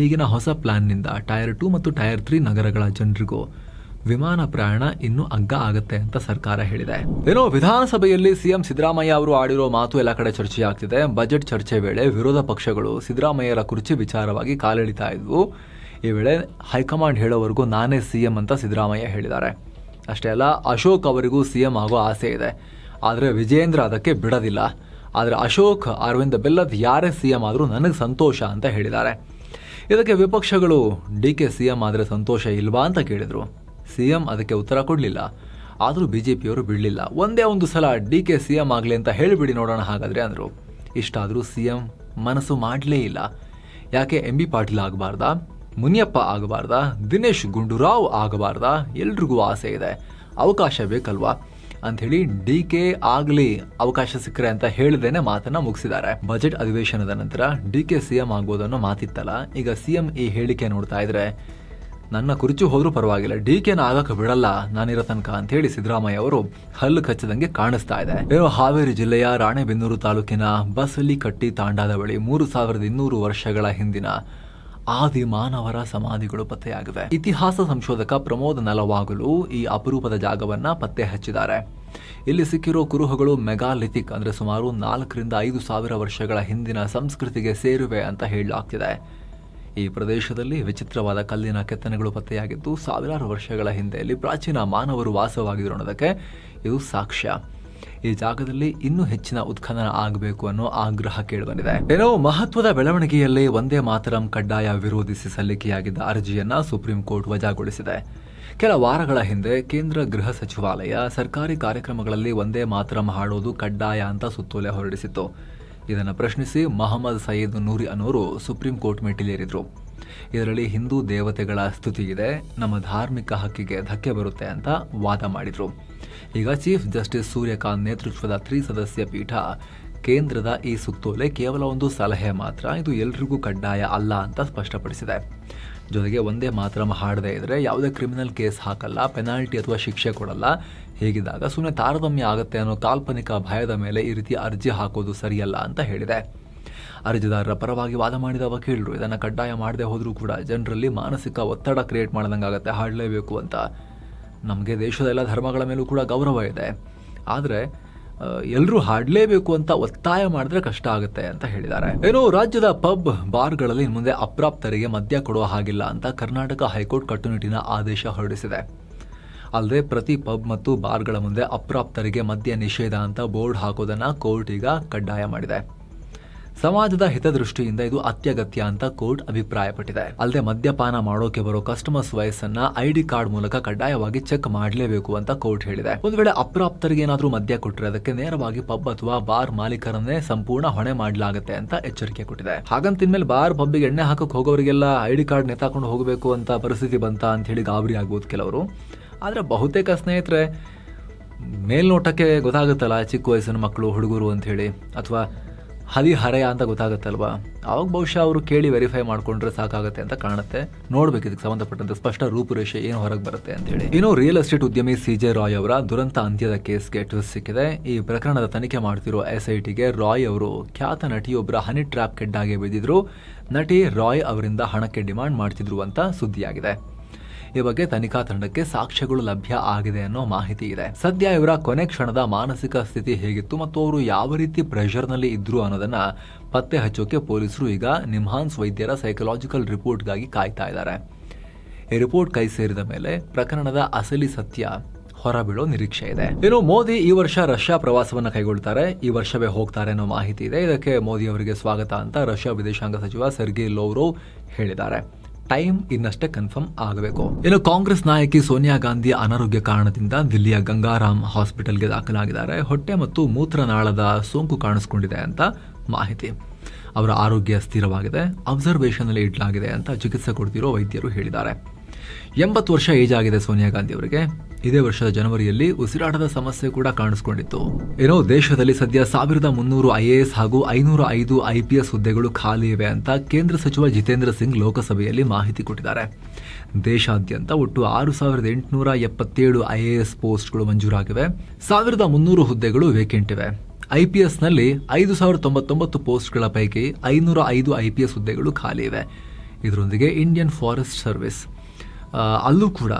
ಈಗಿನ ಹೊಸ ಪ್ಲಾನ್ನಿಂದ ಟೈರ್ 2 ಮತ್ತು ಟೈರ್ 3 ನಗರಗಳ ಜನರಿಗೂ ವಿಮಾನ ಪ್ರಯಾಣ ಇನ್ನು ಅಗ್ಗ ಆಗತ್ತೆ ಅಂತ ಸರ್ಕಾರ ಹೇಳಿದೆ. ಏನೋ ವಿಧಾನಸಭೆಯಲ್ಲಿ ಸಿಎಂ ಸಿದ್ದರಾಮಯ್ಯ ಅವರು ಆಡಿರೋ ಮಾತು ಎಲ್ಲ ಕಡೆ ಚರ್ಚೆಯಾಗ್ತಿದೆ. ಬಜೆಟ್ ಚರ್ಚೆ ವೇಳೆ ವಿರೋಧ ಪಕ್ಷಗಳು ಸಿದ್ದರಾಮಯ್ಯರ ಕುರ್ಚಿ ವಿಚಾರವಾಗಿ ಕಾಲೆಳಿತಾ ಇದ್ವು. ಈ ವೇಳೆ ಹೈಕಮಾಂಡ್ ಹೇಳೋವರೆಗೂ ನಾನೇ ಸಿಎಂ ಅಂತ ಸಿದ್ದರಾಮಯ್ಯ ಹೇಳಿದ್ದಾರೆ. ಅಷ್ಟೇ ಅಲ್ಲ, ಅಶೋಕ್ ಅವರಿಗೂ ಸಿಎಂ ಆಗೋ ಆಸೆ ಇದೆ, ಆದರೆ ವಿಜೇಂದ್ರ ಅದಕ್ಕೆ ಬಿಡೋದಿಲ್ಲ. ಆದರೆ ಅಶೋಕ್, ಅರವಿಂದ್ ಬೆಲ್ಲದ್ ಯಾರೇ ಸಿಎಂ ಆದರೂ ನನಗೆ ಸಂತೋಷ ಅಂತ ಹೇಳಿದ್ದಾರೆ. ಇದಕ್ಕೆ ವಿಪಕ್ಷಗಳು DK ಸಿಎಂ ಆದರೆ ಸಂತೋಷ ಇಲ್ವಾ ಅಂತ ಕೇಳಿದರು. ಸಿಎಂ ಅದಕ್ಕೆ ಉತ್ತರ ಕೊಡಲಿಲ್ಲ. ಆದರೂ BJPಯವರು ಬಿಡಲಿಲ್ಲ. ಒಂದೇ ಒಂದು ಸಲ DK ಸಿಎಂ ಆಗಲಿ ಅಂತ ಹೇಳಿಬಿಡಿ ನೋಡೋಣ ಹಾಗಾದರೆ ಅಂದರು. ಇಷ್ಟಾದರೂ ಸಿಎಂ ಮನಸ್ಸು ಮಾಡಲೇ ಇಲ್ಲ. ಯಾಕೆ MB ಪಾಟೀಲ್ ಆಗಬಾರ್ದಾ, ಮುನಿಯಪ್ಪ ಆಗಬಾರ್ದಾ, ದಿನೇಶ್ ಗುಂಡೂರಾವ್ ಆಗಬಾರ್ದಾ? ಎಲ್ರಿಗೂ ಆಸೆ ಇದೆ, ಅವಕಾಶ ಬೇಕಲ್ವಾ ಅಂಥೇಳಿ DK ಆಗಲಿ ಅವಕಾಶ ಸಿಕ್ಕರೆ ಅಂತ ಹೇಳಿದೇನೆ ಮಾತನ್ನ ಮುಗಿಸಿದ್ದಾರೆ. ಬಜೆಟ್ ಅಧಿವೇಶನದ ನಂತರ DK ಸಿಎಂ ಆಗ್ಬೋದನ್ನೋ ಮಾತಿತ್ತಲ್ಲ, ಈಗ ಸಿಎಂ ಈ ಹೇಳಿಕೆ ನೋಡ್ತಾ ಇದ್ರೆ ನನ್ನ ಕುರ್ಚಿ ಹೋದ್ರೂ ಪರವಾಗಿಲ್ಲ, DKನ ಆಗಕ್ಕೆ ಬಿಡಲ್ಲ ನಾನಿರೋ ತನಕ ಅಂತ ಹೇಳಿ ಸಿದ್ದರಾಮಯ್ಯ ಅವರು ಹಲ್ಲು ಕಚ್ಚದಂಗೆ ಕಾಣಿಸ್ತಾ ಇದೆ. ಏನೋ ಹಾವೇರಿ ಜಿಲ್ಲೆಯ ರಾಣೆಬೆನ್ನೂರು ತಾಲೂಕಿನ ಬಸಲಿಕಟ್ಟಿ ತಾಂಡಾದ ಬಳಿ 3200 ವರ್ಷಗಳ ಹಿಂದಿನ ಆದಿ ಮಾನವರ ಸಮಾಧಿಗಳು ಪತ್ತೆಯಾಗಿವೆ. ಇತಿಹಾಸ ಸಂಶೋಧಕ ಪ್ರಮೋದ್ ನಲವಾಗಲು ಈ ಅಪರೂಪದ ಜಾಗವನ್ನ ಪತ್ತೆ ಹಚ್ಚಿದ್ದಾರೆ. ಇಲ್ಲಿ ಸಿಕ್ಕಿರೋ ಕುರುಹುಗಳು ಮೆಗಾಲಿಥಿಕ್ ಅಂದ್ರೆ ಸುಮಾರು 4 ರಿಂದ 5 ಸಾವಿರ ವರ್ಷಗಳ ಹಿಂದಿನ ಸಂಸ್ಕೃತಿಗೆ ಸೇರುವೆ ಅಂತ ಹೇಳಲಾಗ್ತಿದೆ. ಈ ಪ್ರದೇಶದಲ್ಲಿ ವಿಚಿತ್ರವಾದ ಕಲ್ಲಿನ ಕೆತ್ತನೆಗಳು ಪತ್ತೆಯಾಗಿದ್ದು ಸಾವಿರಾರು ವರ್ಷಗಳ ಹಿಂದೆ ಇಲ್ಲಿ ಪ್ರಾಚೀನ ಮಾನವರು ವಾಸವಾಗಿದ್ರು ಅನ್ನೋದಕ್ಕೆ ಇದು ಸಾಕ್ಷ್ಯ. ಈ ಜಾಗದಲ್ಲಿ ಇನ್ನೂ ಹೆಚ್ಚಿನ ಉತ್ಖನನ ಆಗಬೇಕು ಅನ್ನೋ ಆಗ್ರಹ ಕೇಳಿಬಂದಿದೆ. ಏನೋ ಮಹತ್ವದ ಬೆಳವಣಿಗೆಯಲ್ಲಿ ವಂದೇ ಮಾತರಂ ಕಡ್ಡಾಯ ವಿರೋಧಿಸಿ ಸಲ್ಲಿಕೆಯಾಗಿದ್ದ ಅರ್ಜಿಯನ್ನ ಸುಪ್ರೀಂ ಕೋರ್ಟ್ ವಜಾಗೊಳಿಸಿದೆ. ಕೆಲ ವಾರಗಳ ಹಿಂದೆ ಕೇಂದ್ರ ಗೃಹ ಸಚಿವಾಲಯ ಸರ್ಕಾರಿ ಕಾರ್ಯಕ್ರಮಗಳಲ್ಲಿ ವಂದೇ ಮಾತರಂ ಹಾಡೋದು ಕಡ್ಡಾಯ ಅಂತ ಸುತ್ತೋಲೆ ಹೊರಡಿಸಿತ್ತು. ಇದನ್ನು ಪ್ರಶ್ನಿಸಿ ಮೊಹಮ್ಮದ್ ಸಯೀದ್ ನೂರಿ ಅನ್ನೋರು ಸುಪ್ರೀಂ ಕೋರ್ಟ್ ಮೆಟ್ಟಿಲೇರಿದ್ರು. ಇದರಲ್ಲಿ ಹಿಂದೂ ದೇವತೆಗಳ ಸ್ತುತಿ ಇದೆ, ನಮ್ಮ ಧಾರ್ಮಿಕ ಹಕ್ಕಿಗೆ ಧಕ್ಕೆ ಬರುತ್ತೆ ಅಂತ ವಾದ ಮಾಡಿದ್ರು. ಈಗ ಚೀಫ್ ಜಸ್ಟಿಸ್ ಸೂರ್ಯಕಾಂತ್ ನೇತೃತ್ವದ 3 ಸದಸ್ಯ ಪೀಠ ಕೇಂದ್ರದ ಈ ಸುತ್ತೋಲೆ ಕೇವಲ ಒಂದು ಸಲಹೆ ಮಾತ್ರ, ಇದು ಎಲ್ರಿಗೂ ಕಡ್ಡಾಯ ಅಲ್ಲ ಅಂತ ಸ್ಪಷ್ಟಪಡಿಸಿದೆ. ಜೊತೆಗೆ ಒಂದೇ ಮಾತರಂ ಹಾಡದೇ ಇದ್ರೆ ಯಾವುದೇ ಕ್ರಿಮಿನಲ್ ಕೇಸ್ ಹಾಕಲ್ಲ, ಪೆನಾಲ್ಟಿ ಅಥವಾ ಶಿಕ್ಷೆ ಕೊಡಲ್ಲ. ಹೀಗಿದ್ದಾಗ ಸುಮ್ಮನೆ ತಾರತಮ್ಯ ಆಗುತ್ತೆ ಅನ್ನೋ ಕಾಲ್ಪನಿಕ ಭಯದ ಮೇಲೆ ಈ ರೀತಿ ಅರ್ಜಿ ಹಾಕೋದು ಸರಿಯಲ್ಲ ಅಂತ ಹೇಳಿದೆ. ಅರ್ಜಿದಾರರ ಪರವಾಗಿ ವಾದ ಮಾಡಿದ ವಕೀಲರು ಇದನ್ನು ಕಡ್ಡಾಯ ಮಾಡದೆ ಹೋದ್ರೂ ಕೂಡ ಜನರಲ್ಲಿ ಮಾನಸಿಕ ಒತ್ತಡ ಕ್ರಿಯೇಟ್ ಮಾಡ್ದಂಗಾಗತ್ತೆ, ಹಾಡಲೇಬೇಕು ಅಂತ. ನಮಗೆ ದೇಶದ ಎಲ್ಲ ಧರ್ಮಗಳ ಮೇಲೂ ಕೂಡ ಗೌರವ ಇದೆ, ಆದರೆ ಎಲ್ಲರೂ ಹಾಡಲೇಬೇಕು ಅಂತ ಒತ್ತಾಯ ಮಾಡಿದ್ರೆ ಕಷ್ಟ ಆಗುತ್ತೆ ಅಂತ ಹೇಳಿದ್ದಾರೆ. ಏನೋ ರಾಜ್ಯದ ಪಬ್ ಬಾರ್ಗಳಲ್ಲಿ ಮುಂದೆ ಅಪ್ರಾಪ್ತರಿಗೆ ಮದ್ಯ ಕೊಡುವ ಹಾಗಿಲ್ಲ ಅಂತ ಕರ್ನಾಟಕ ಹೈಕೋರ್ಟ್ ಕಟ್ಟುನಿಟ್ಟಿನ ಆದೇಶ ಹೊರಡಿಸಿದೆ. ಅಲ್ಲದೆ ಪ್ರತಿ ಪಬ್ ಮತ್ತು ಬಾರ್ಗಳ ಮುಂದೆ ಅಪ್ರಾಪ್ತರಿಗೆ ಮದ್ಯ ನಿಷೇಧ ಅಂತ ಬೋರ್ಡ್ ಹಾಕೋದನ್ನ ಕೋರ್ಟ್ ಈಗ ಕಡ್ಡಾಯ ಮಾಡಿದೆ. ಸಮಾಜದ ಹಿತದೃಷ್ಟಿಯಿಂದ ಇದು ಅತ್ಯಗತ್ಯ ಅಂತ ಕೋರ್ಟ್ ಅಭಿಪ್ರಾಯಪಟ್ಟಿದೆ. ಅಲ್ಲದೆ ಮದ್ಯಪಾನ ಮಾಡೋಕೆ ಬರೋ ಕಸ್ಟಮರ್ಸ್ ವಯಸ್ಸನ್ನ ID ಕಾರ್ಡ್ ಮೂಲಕ ಕಡ್ಡಾಯವಾಗಿ ಚೆಕ್ ಮಾಡಲೇಬೇಕು ಅಂತ ಕೋರ್ಟ್ ಹೇಳಿದೆ. ಒಂದು ವೇಳೆ ಅಪ್ರಾಪ್ತರಿಗೆ ಏನಾದ್ರೂ ಮದ್ಯ ಕೊಟ್ಟರೆ ಅದಕ್ಕೆ ನೇರವಾಗಿ ಪಬ್ ಅಥವಾ ಬಾರ್ ಮಾಲೀಕರನ್ನೇ ಸಂಪೂರ್ಣ ಹೊಣೆ ಮಾಡಲಾಗುತ್ತೆ ಅಂತ ಎಚ್ಚರಿಕೆ ಕೊಟ್ಟಿದೆ. ಹಾಗಂತ ಇನ್ಮೇಲೆ ಬಾರ್ ಪಬ್ಬಿಗೆ ಎಣ್ಣೆ ಹಾಕಕ್ಕೆ ಹೋಗೋರಿಗೆಲ್ಲ ID ಕಾರ್ಡ್ ನೆತಾಕೊಂಡು ಹೋಗಬೇಕು ಅಂತ ಪರಿಸ್ಥಿತಿ ಬಂತ ಅಂತ ಹೇಳಿ ಗಾಬರಿ ಆಗ್ಬೋದು ಕೆಲವರು. ಆದರೆ ಬಹುತೇಕ ಸ್ನೇಹಿತರೆ ಮೇಲ್ನೋಟಕ್ಕೆ ಗೊತ್ತಾಗುತ್ತಲ್ಲ ಚಿಕ್ಕ ವಯಸ್ಸಿನ ಮಕ್ಕಳು ಹುಡುಗರು ಅಂತ ಹೇಳಿ, ಅಥವಾ ಹದಿಹರೆಯ ಅಂತ ಗೊತ್ತಾಗುತ್ತಲ್ವಾ, ಅವಾಗ ಬಹುಶಃ ಅವರು ಕೇಳಿ ವೆರಿಫೈ ಮಾಡ್ಕೊಂಡ್ರೆ ಸಾಕಾಗುತ್ತೆ ಅಂತ ಕಾಣುತ್ತೆ. ನೋಡ್ಬೇಕು ಇದಕ್ಕೆ ಸಂಬಂಧಪಟ್ಟಂತೆ ಸ್ಪಷ್ಟ ರೂಪುರೇಷೆ ಏನು ಹೊರಗೆ ಬರುತ್ತೆ ಅಂತ ಹೇಳಿ. ಇನ್ನು ರಿಯಲ್ ಎಸ್ಟೇಟ್ ಉದ್ಯಮಿ CJ ರಾಯ್ ಅವರ ದುರಂತ ಅಂತ್ಯದ ಕೇಸ್ಗೆ ಟ್ವಿಸ್ಟ್ ಸಿಕ್ಕಿದೆ. ಈ ಪ್ರಕರಣದ ತನಿಖೆ ಮಾಡ್ತಿರೋ SITಗೆ ರಾಯ್ ಅವರು ಖ್ಯಾತ ನಟಿಯೊಬ್ಬರ ಹನಿ ಟ್ರ್ಯಾಪ್ ಕೆಡ್ಡಾಗೆ ಬಿದ್ದಿದ್ರು. ನಟಿ ರಾಯ್ ಅವರಿಂದ ಹಣಕ್ಕೆ ಡಿಮಾಂಡ್ ಮಾಡ್ತಿದ್ರು ಅಂತ ಸುದ್ದಿಯಾಗಿದೆ. ಈ ಬಗ್ಗೆ ತನಿಖಾ ತಂಡಕ್ಕೆ ಸಾಕ್ಷ್ಯಗಳು ಲಭ್ಯ ಆಗಿದೆ ಅನ್ನೋ ಮಾಹಿತಿ ಇದೆ. ಸದ್ಯ ಇವರ ಕೊನೆ ಕ್ಷಣದ ಮಾನಸಿಕ ಸ್ಥಿತಿ ಹೇಗಿತ್ತು ಮತ್ತು ಅವರು ಯಾವ ರೀತಿ ಪ್ರೆಷರ್ನಲ್ಲಿ ಇದ್ರು ಅನ್ನೋದನ್ನ ಪತ್ತೆ ಹಚ್ಚೋಕೆ ಪೊಲೀಸರು ಈಗ ನಿಮ್ಹಾನ್ಸ್ ವೈದ್ಯರ ಸೈಕಲಾಜಿಕಲ್ ರಿಪೋರ್ಟ್ಗಾಗಿ ಕಾಯ್ತಾ ಇದ್ದಾರೆ. ಈ ರಿಪೋರ್ಟ್ ಕೈ ಸೇರಿದ ಮೇಲೆ ಪ್ರಕರಣದ ಅಸಲಿ ಸತ್ಯ ಹೊರಬೀಳೋ ನಿರೀಕ್ಷೆ ಇದೆ. ಇನ್ನು ಮೋದಿ ಈ ವರ್ಷ ರಷ್ಯಾ ಪ್ರವಾಸವನ್ನ ಕೈಗೊಳ್ತಾರೆ, ಈ ವರ್ಷವೇ ಹೋಗ್ತಾರೆ ಅನ್ನೋ ಮಾಹಿತಿ ಇದೆ. ಇದಕ್ಕೆ ಮೋದಿ ಅವರಿಗೆ ಸ್ವಾಗತ ಅಂತ ರಷ್ಯಾ ವಿದೇಶಾಂಗ ಸಚಿವ ಸೆರ್ಗಿ ಲೋವ್ರೋವ್ ಹೇಳಿದ್ದಾರೆ. ಟೈಮ್ ಇನ್ನಷ್ಟೇ ಕನ್ಫರ್ಮ್ ಆಗಬೇಕು. ಇನ್ನು ಕಾಂಗ್ರೆಸ್ ನಾಯಕಿ ಸೋನಿಯಾ ಗಾಂಧಿ ಅನಾರೋಗ್ಯ ಕಾರಣದಿಂದ ದಿಲ್ಲಿಯ ಗಂಗಾರಾಮ್ ಹಾಸ್ಪಿಟಲ್ಗೆ ದಾಖಲಾಗಿದ್ದಾರೆ. ಹೊಟ್ಟೆ ಮತ್ತು ಮೂತ್ರನಾಳದ ಸೋಂಕು ಕಾಣಿಸಿಕೊಂಡಿದೆ ಅಂತ ಮಾಹಿತಿ. ಅವರ ಆರೋಗ್ಯ ಸ್ಥಿರವಾಗಿದೆ, ಅಬ್ಸರ್ವೇಷನ್ ನಲ್ಲಿ ಇಡಲಾಗಿದೆ ಅಂತ ಚಿಕಿತ್ಸೆ ಕೊಡ್ತಿರೋ ವೈದ್ಯರು ಹೇಳಿದ್ದಾರೆ. 80 ವರ್ಷ ಏಜ್ ಆಗಿದೆ ಸೋನಿಯಾ ಗಾಂಧಿ ಅವರಿಗೆ. ಇದೇ ವರ್ಷದ ಜನವರಿಯಲ್ಲಿ ಉಸಿರಾಟದ ಸಮಸ್ಯೆ ಕೂಡ ಕಾಣಿಸಿಕೊಂಡಿತ್ತು. ಏನೋ ದೇಶದಲ್ಲಿ ಸದ್ಯ 1300 IAS ಹಾಗೂ 505 IPS ಹುದ್ದೆಗಳು ಖಾಲಿ ಇವೆ ಅಂತ ಕೇಂದ್ರ ಸಚಿವ ಜಿತೇಂದ್ರ ಸಿಂಗ್ ಲೋಕಸಭೆಯಲ್ಲಿ ಮಾಹಿತಿ ಕೊಟ್ಟಿದ್ದಾರೆ. ದೇಶಾದ್ಯಂತ ಒಟ್ಟು 6877 IAS ಪೋಸ್ಟ್ಗಳು ಮಂಜೂರಾಗಿವೆ. 1300 ಹುದ್ದೆಗಳು ವೇಕೆಂಟ್ ಇವೆ. IPSನಲ್ಲಿ 5099 ಪೋಸ್ಟ್ಗಳ ಪೈಕಿ 505 IPS ಹುದ್ದೆಗಳು ಖಾಲಿ ಇವೆ. ಇದರೊಂದಿಗೆ ಇಂಡಿಯನ್ ಫಾರೆಸ್ಟ್ ಸರ್ವಿಸ್ ಅಲ್ಲೂ ಕೂಡ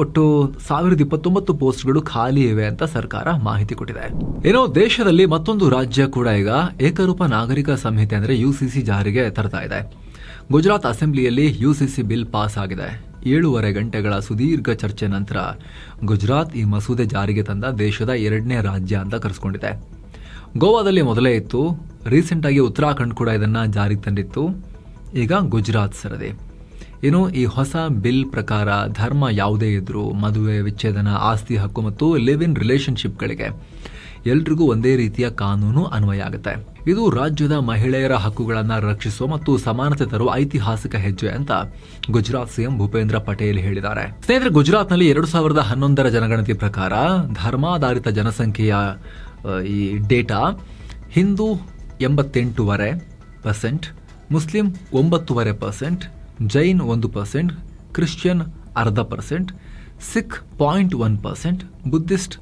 ಒಟ್ಟು 1029 ಪೋಸ್ಟ್ಗಳು ಖಾಲಿ ಇವೆ ಅಂತ ಸರ್ಕಾರ ಮಾಹಿತಿ ಕೊಟ್ಟಿದೆ. ಏನೋ ದೇಶದಲ್ಲಿ ಮತ್ತೊಂದು ರಾಜ್ಯ ಕೂಡ ಈಗ ಏಕರೂಪ ನಾಗರಿಕ ಸಂಹಿತೆ ಅಂದ್ರೆ UCC ಜಾರಿಗೆ ತರ್ತಾ ಇದೆ. ಗುಜರಾತ್ ಅಸೆಂಬ್ಲಿಯಲ್ಲಿ UCC ಬಿಲ್ ಪಾಸ್ ಆಗಿದೆ. 7.5 ಗಂಟೆಗಳ ಸುದೀರ್ಘ ಚರ್ಚೆ ನಂತರ ಗುಜರಾತ್ ಈ ಮಸೂದೆ ಜಾರಿಗೆ ತಂದ ದೇಶದ 2ನೇ ರಾಜ್ಯ ಅಂತ ಕರೆಸ್ಕೊಂಡಿದೆ. ಗೋವಾದಲ್ಲಿ ಮೊದಲೇ ಇತ್ತು, ರೀಸೆಂಟ್ ಆಗಿ ಉತ್ತರಾಖಂಡ್ ಕೂಡ ಇದನ್ನ ಜಾರಿಗೆ ತಂದಿತ್ತು. ಈಗ ಗುಜರಾತ್ ಸರದಿ. ಇನ್ನು ಈ ಹೊಸ ಬಿಲ್ ಪ್ರಕಾರ ಧರ್ಮ ಯಾವುದೇ ಇದ್ರೂ ಮದುವೆ, ವಿಚ್ಛೇದನ, ಆಸ್ತಿ ಹಕ್ಕು ಮತ್ತು ಲಿವ್ ಇನ್ ರಿಲೇಶನ್ಶಿಪ್ಗಳಿಗೆ ಎಲ್ರಿಗೂ ಒಂದೇ ರೀತಿಯ ಕಾನೂನು ಅನ್ವಯ ಆಗುತ್ತೆ. ಇದು ರಾಜ್ಯದ ಮಹಿಳೆಯರ ಹಕ್ಕುಗಳನ್ನು ರಕ್ಷಿಸುವ ಮತ್ತು ಸಮಾನತೆ ತರುವ ಐತಿಹಾಸಿಕ ಹೆಜ್ಜೆ ಅಂತ ಗುಜರಾತ್ ಸಿಎಂ ಭೂಪೇಂದ್ರ ಪಟೇಲ್ ಹೇಳಿದ್ದಾರೆ. ಸ್ನೇಹಿತರೆ, ಗುಜರಾತ್ನಲ್ಲಿ 2011 ಜನಗಣತಿ ಪ್ರಕಾರ ಧರ್ಮಾಧಾರಿತ ಜನಸಂಖ್ಯೆಯ ಈ data Hindu 88.5%, Muslim 9.5%, Jain 1%, Christian 0.5%, Sikh 0.1%, Buddhist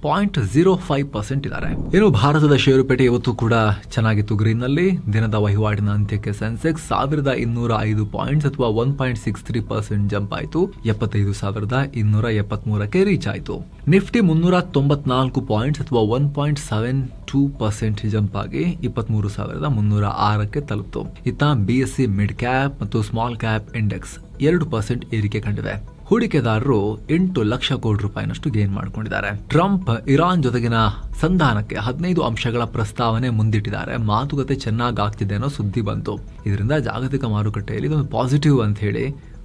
0.05% ಇದ್ದಾರೆ. ಇನ್ನು ಭಾರತದ ಷೇರುಪೇಟೆ ಇವತ್ತು ಕೂಡ ಚೆನ್ನಾಗಿತ್ತು, ಗ್ರೀನ್ನಲ್ಲಿ. ದಿನದ ವಹಿವಾಟಿನ ಅಂತ್ಯಕ್ಕೆ ಸೆನ್ಸೆಕ್ಸ್ 1205 ಪಾಯಿಂಟ್ಸ್ ಅಥವಾ 1.63% ಜಂಪ್ ಆಯಿತು, 75,273ಕ್ಕೆ ರೀಚ್ ಆಯಿತು. ನಿಫ್ಟಿ 394 ಪಾಯಿಂಟ್ಸ್ ಅಥವಾ 1.72% ಜಂಪ್ ಆಗಿ 23,306ಕ್ಕೆ ತಲುಪಿತು. ಇತ್ತ BSE ಮಿಡ್ ಕ್ಯಾಪ್ ಮತ್ತು ಸ್ಮಾಲ್ ಕ್ಯಾಪ್ ಇಂಡೆಕ್ಸ್ 2% ಏರಿಕೆ ಕಂಡಿವೆ. ಹೂಡಿಕೆದಾರರು 8 ಲಕ್ಷ ಕೋಟಿ ರೂಪಾಯಿನಷ್ಟು ಗೇನ್ ಮಾಡಿಕೊಂಡಿದ್ದಾರೆ. ಟ್ರಂಪ್ ಇರಾನ್ ಜೊತೆಗಿನ ಸಂಧಾನಕ್ಕೆ 15 ಅಂಶಗಳ ಪ್ರಸ್ತಾವನೆ ಮುಂದಿಟ್ಟಿದ್ದಾರೆ. ಮಾತುಕತೆ ಚೆನ್ನಾಗಿ ಆಗ್ತಿದೆ ಅನ್ನೋ ಸುದ್ದಿ ಬಂತು. ಇದರಿಂದ ಜಾಗತಿಕ ಮಾರುಕಟ್ಟೆಯಲ್ಲಿ ಇದೊಂದು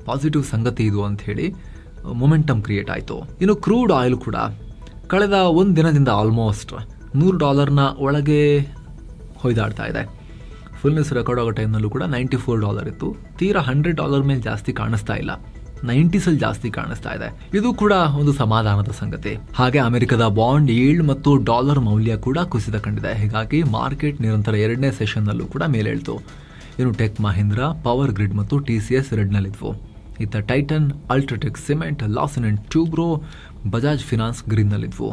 ಪಾಸಿಟಿವ್ ಸಂಗತಿ ಇದು ಅಂತ ಹೇಳಿ ಮೊಮೆಂಟಮ್ ಕ್ರಿಯೇಟ್ ಆಯಿತು. ಇನ್ನು ಕ್ರೂಡ್ ಆಯಿಲ್ ಕೂಡ ಕಳೆದ ಒಂದು ದಿನದಿಂದ ಆಲ್ಮೋಸ್ಟ್ $100 ಒಳಗೆ ಹೊಯ್ದಾಡ್ತಾ ಇದೆ. ಫುಲ್ ನ್ಯೂಸ್ ರೆಕಾರ್ಡ್ ಆಗೋ ಟೈಮ್ನಲ್ಲೂ ಕೂಡ $94 ಇತ್ತು. ತೀರಾ $100 ಮೇಲೆ ಜಾಸ್ತಿ ಕಾಣಿಸ್ತಾ ಇಲ್ಲ, 90s ಜಾಸ್ತಿ ಕಾಣಿಸ್ತಾ ಇದೆ. ಇದು ಕೂಡ ಒಂದು ಸಮಾಧಾನದ ಸಂಗತಿ. ಹಾಗೆ ಅಮೆರಿಕದ ಬಾಂಡ್ ಯೀಲ್ಡ್ ಮತ್ತು ಡಾಲರ್ ಮೌಲ್ಯ ಕೂಡ ಕುಸಿತ ಕಂಡಿದೆ. ಹೀಗಾಗಿ ಮಾರ್ಕೆಟ್ ನಿರಂತರ 2ನೇ ಸೆಷನ್ನಲ್ಲೂ ಕೂಡ ಮೇಲೇಳ್ತು. ಇನ್ನು ಟೆಕ್ ಮಹೀಂದ್ರ, ಪವರ್ ಗ್ರಿಡ್ ಮತ್ತು TCS ರೆಡ್ನಲ್ಲಿದ್ವು. ಇತ್ತ Titan, UltraTech cement, Larsen and Toubro, Bajaj finance ಗ್ರೀನ್ನಲ್ಲಿದ್ವು.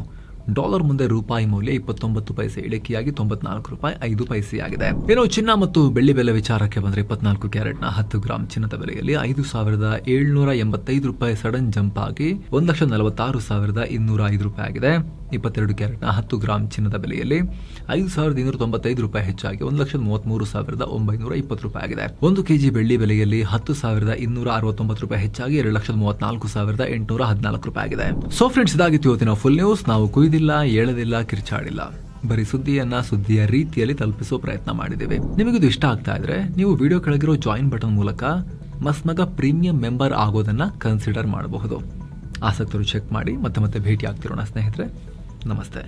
ಡಾಲರ್ ಮುಂದೆ ರೂಪಾಯಿ ಮೌಲ್ಯ 29 ಪೈಸೆ ಇಳಿಕೆಯಾಗಿ $94.05 ಆಗಿದೆ. ಇನ್ನು ಚಿನ್ನ ಮತ್ತು ಬೆಳ್ಳಿ ಬೆಲೆ ವಿಚಾರಕ್ಕೆ ಬಂದರೆ 24 ಕ್ಯಾರೆಟ್ನ 10 ಗ್ರಾಂ ಚಿನ್ನದ ಬೆಲೆಯಲ್ಲಿ $5,785 ಸಡನ್ ಜಂಪ್ ಆಗಿ $1,46,205 ಆಗಿದೆ. 22 ಕ್ಯಾರೆಟ್ನ 10 ಗ್ರಾಂ ಚಿನ್ನದ ಬೆಲೆಯಲ್ಲಿ $5,295 ಹೆಚ್ಚಾಗಿ $1,33,920 ಆಗಿದೆ. 1 ಕೆಜಿ ಬೆಳ್ಳಿ ಬೆಲೆಯಲ್ಲಿ $10,269 ಹೆಚ್ಚಾಗಿ $2,34,814 ಆಗಿದೆ. ಸೊ ಫ್ರೆಂಡ್ಸ್, ಇದಾಗಿತ್ತು ಇವತ್ತಿನ ಫುಲ್ ನ್ಯೂಸ್. ನಾವು ಕುಯ್ದಿಲ್ಲ, ಏಳದಿಲ್ಲ, ಕಿರ್ಚಾಡಿಲ್ಲ, ಬರೀ ಸುದ್ದಿಯ ರೀತಿಯಲ್ಲಿ ತಲುಪಿಸೋ ಪ್ರಯತ್ನ ಮಾಡಿದ್ದೇವೆ. ನಿಮಗಿದು ಇಷ್ಟ ಆಗ್ತಾ ಇದ್ರೆ ನೀವು ವಿಡಿಯೋ ಕೆಳಗಿರೋ ಜಾಯಿನ್ ಬಟನ್ ಮೂಲಕ ಮಸ್ಮಗ ಪ್ರೀಮಿಯಂ ಮೆಂಬರ್ ಆಗೋದನ್ನ ಕನ್ಸಿಡರ್ ಮಾಡಬಹುದು. ಆಸಕ್ತರು ಚೆಕ್ ಮಾಡಿ. ಮತ್ತೆ ಭೇಟಿ ಆಗ್ತಿರೋಣ ಸ್ನೇಹಿತರೆ. ನಮಸ್ತೆ.